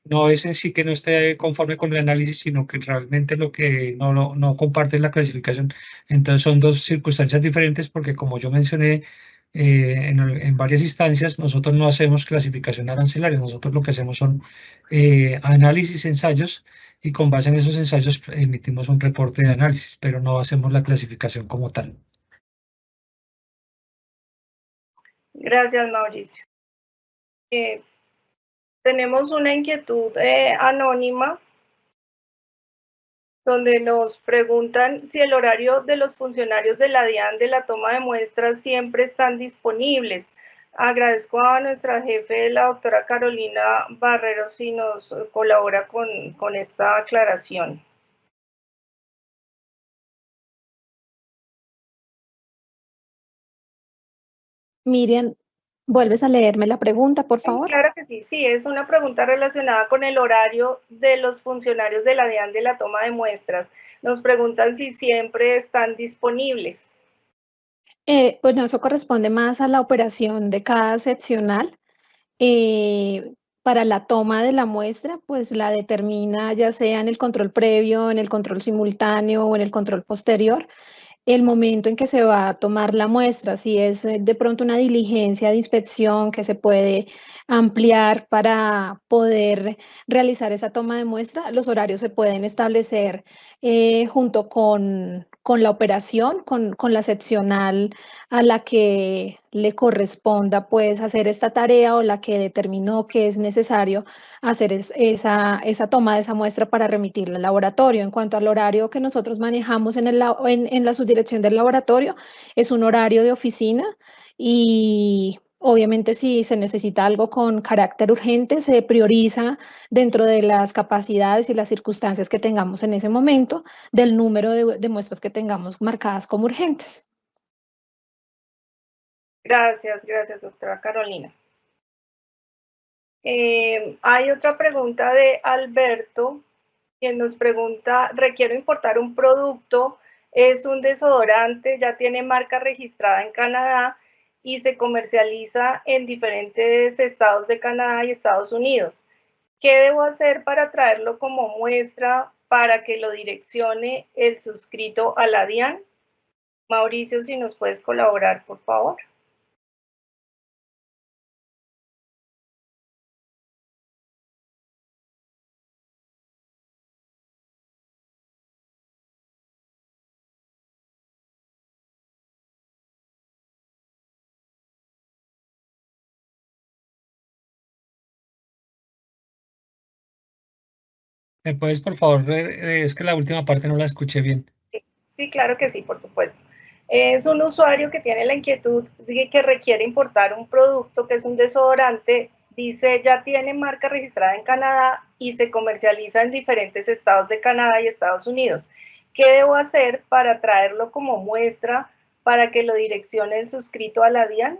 no es en sí que no esté conforme con el análisis, sino que realmente lo que no comparte es la clasificación. Entonces son dos circunstancias diferentes porque como yo mencioné en varias instancias, nosotros no hacemos clasificación arancelaria, nosotros lo que hacemos son análisis, ensayos, y con base en esos ensayos emitimos un reporte de análisis, pero no hacemos la clasificación como tal. Gracias, Mauricio. Tenemos una inquietud anónima donde nos preguntan si el horario de los funcionarios de la DIAN de la toma de muestras siempre están disponibles. Agradezco a nuestra jefe, la doctora Carolina Barrero, si nos colabora con esta aclaración. Miriam, ¿vuelves a leerme la pregunta, por favor? Claro que sí, sí, es una pregunta relacionada con el horario de los funcionarios de la DIAN de la toma de muestras. Nos preguntan si siempre están disponibles. Bueno, eso corresponde más a la operación de cada seccional. Para la toma de la muestra, pues la determina ya sea en el control previo, en el control simultáneo o en el control posterior. el momento en que se va a tomar la muestra, si es de pronto una diligencia de inspección que se puede ampliar para poder realizar esa toma de muestra, los horarios se pueden establecer junto con la operación, con la seccional a la que le corresponda pues hacer esta tarea o la que determinó que es necesario hacer esa toma de esa muestra para remitirla al laboratorio. En cuanto al horario que nosotros manejamos en la subdirección del laboratorio, es un horario de oficina y obviamente si se necesita algo con carácter urgente, se prioriza dentro de las capacidades y las circunstancias que tengamos en ese momento del número de muestras que tengamos marcadas como urgentes. Gracias, doctora Carolina. Hay otra pregunta de Alberto, quien nos pregunta, requiero importar un producto, es un desodorante, ya tiene marca registrada en Canadá y se comercializa en diferentes estados de Canadá y Estados Unidos. ¿Qué debo hacer para traerlo como muestra para que lo direccione el suscrito a la DIAN? Mauricio, si nos puedes colaborar, por favor. ¿Me puedes, por favor, es que la última parte no la escuché bien? Sí, claro que sí, por supuesto. Es un usuario que tiene la inquietud de que requiere importar un producto que es un desodorante, dice ya tiene marca registrada en Canadá y se comercializa en diferentes estados de Canadá y Estados Unidos. ¿Qué debo hacer para traerlo como muestra para que lo direccione el suscrito a la DIAN?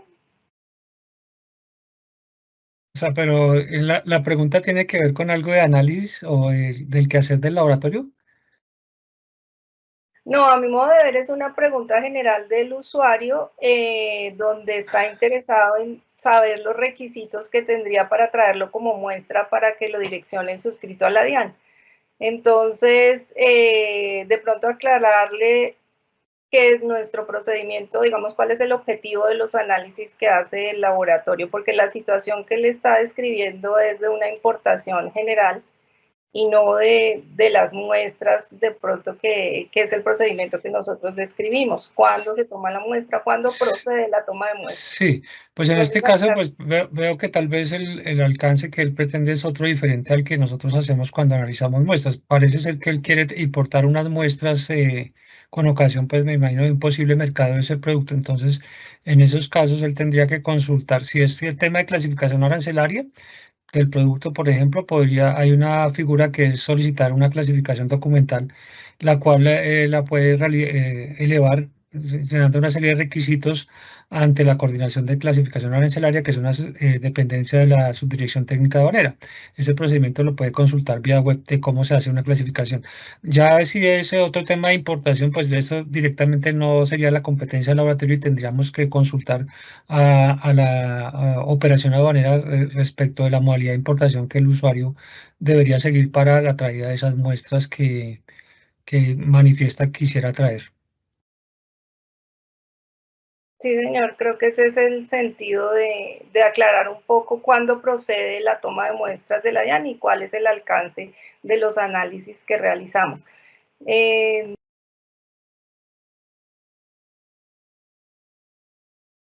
O sea, pero la pregunta tiene que ver con algo de análisis o del quehacer del laboratorio. No, a mi modo de ver es una pregunta general del usuario donde está interesado en saber los requisitos que tendría para traerlo como muestra para que lo direccione el suscrito a la DIAN. Entonces, de pronto aclararle qué es nuestro procedimiento, digamos, cuál es el objetivo de los análisis que hace el laboratorio, porque la situación que le está describiendo es de una importación general y no de las muestras de pronto que es el procedimiento que nosotros describimos. ¿Cuándo se toma la muestra? ¿Cuándo procede la toma de muestra? Sí, pues en este caso pues veo que tal vez el alcance que él pretende es otro diferente al que nosotros hacemos cuando analizamos muestras. Parece ser que él quiere importar unas muestras con ocasión, pues me imagino, de un posible mercado de ese producto. Entonces, en esos casos él tendría que consultar si es el tema de clasificación arancelaria del producto, por ejemplo, hay una figura que es solicitar una clasificación documental, la cual la puede elevar llenando una serie de requisitos ante la Coordinación de Clasificación Arancelaria, que es una dependencia de la Subdirección Técnica Aduanera. Ese procedimiento lo puede consultar vía web de cómo se hace una clasificación. Ya si es otro tema de importación, pues de eso directamente no sería la competencia del laboratorio y tendríamos que consultar a la operación aduanera respecto de la modalidad de importación que el usuario debería seguir para la traída de esas muestras que manifiesta quisiera traer. Sí, señor, creo que ese es el sentido de aclarar un poco cuándo procede la toma de muestras de la DIAN y cuál es el alcance de los análisis que realizamos.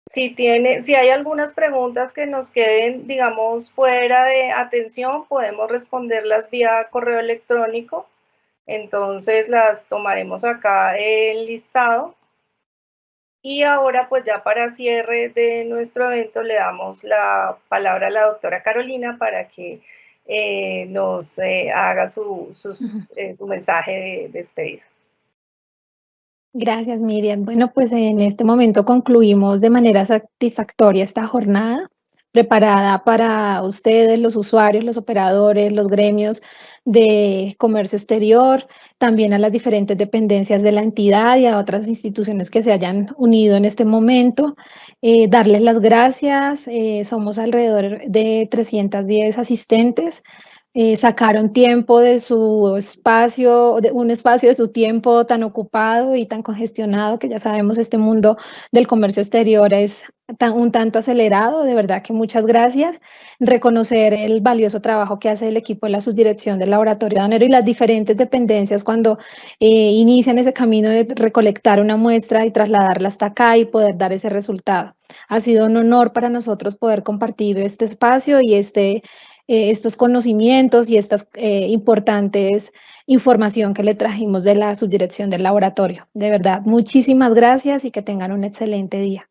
Si hay algunas preguntas que nos queden, digamos, fuera de atención, podemos responderlas vía correo electrónico. Entonces las tomaremos acá en listado. Y ahora, pues ya para cierre de nuestro evento, le damos la palabra a la doctora Carolina para que nos haga su mensaje de despedida. Gracias, Miriam. Bueno, pues en este momento concluimos de manera satisfactoria esta jornada, preparada para ustedes, los usuarios, los operadores, los gremios de comercio exterior, también a las diferentes dependencias de la entidad y a otras instituciones que se hayan unido en este momento. Darles las gracias. Somos alrededor de 310 asistentes. sacaron tiempo de su espacio, un espacio de su tiempo tan ocupado y tan congestionado, que ya sabemos este mundo del comercio exterior es un tanto acelerado. De verdad que muchas gracias. Reconocer el valioso trabajo que hace el equipo de la subdirección del laboratorio aduanero y las diferentes dependencias cuando inician ese camino de recolectar una muestra y trasladarla hasta acá y poder dar ese resultado. Ha sido un honor para nosotros poder compartir este espacio y estos conocimientos y estas importantes información que le trajimos de la subdirección del laboratorio. De verdad, muchísimas gracias y que tengan un excelente día.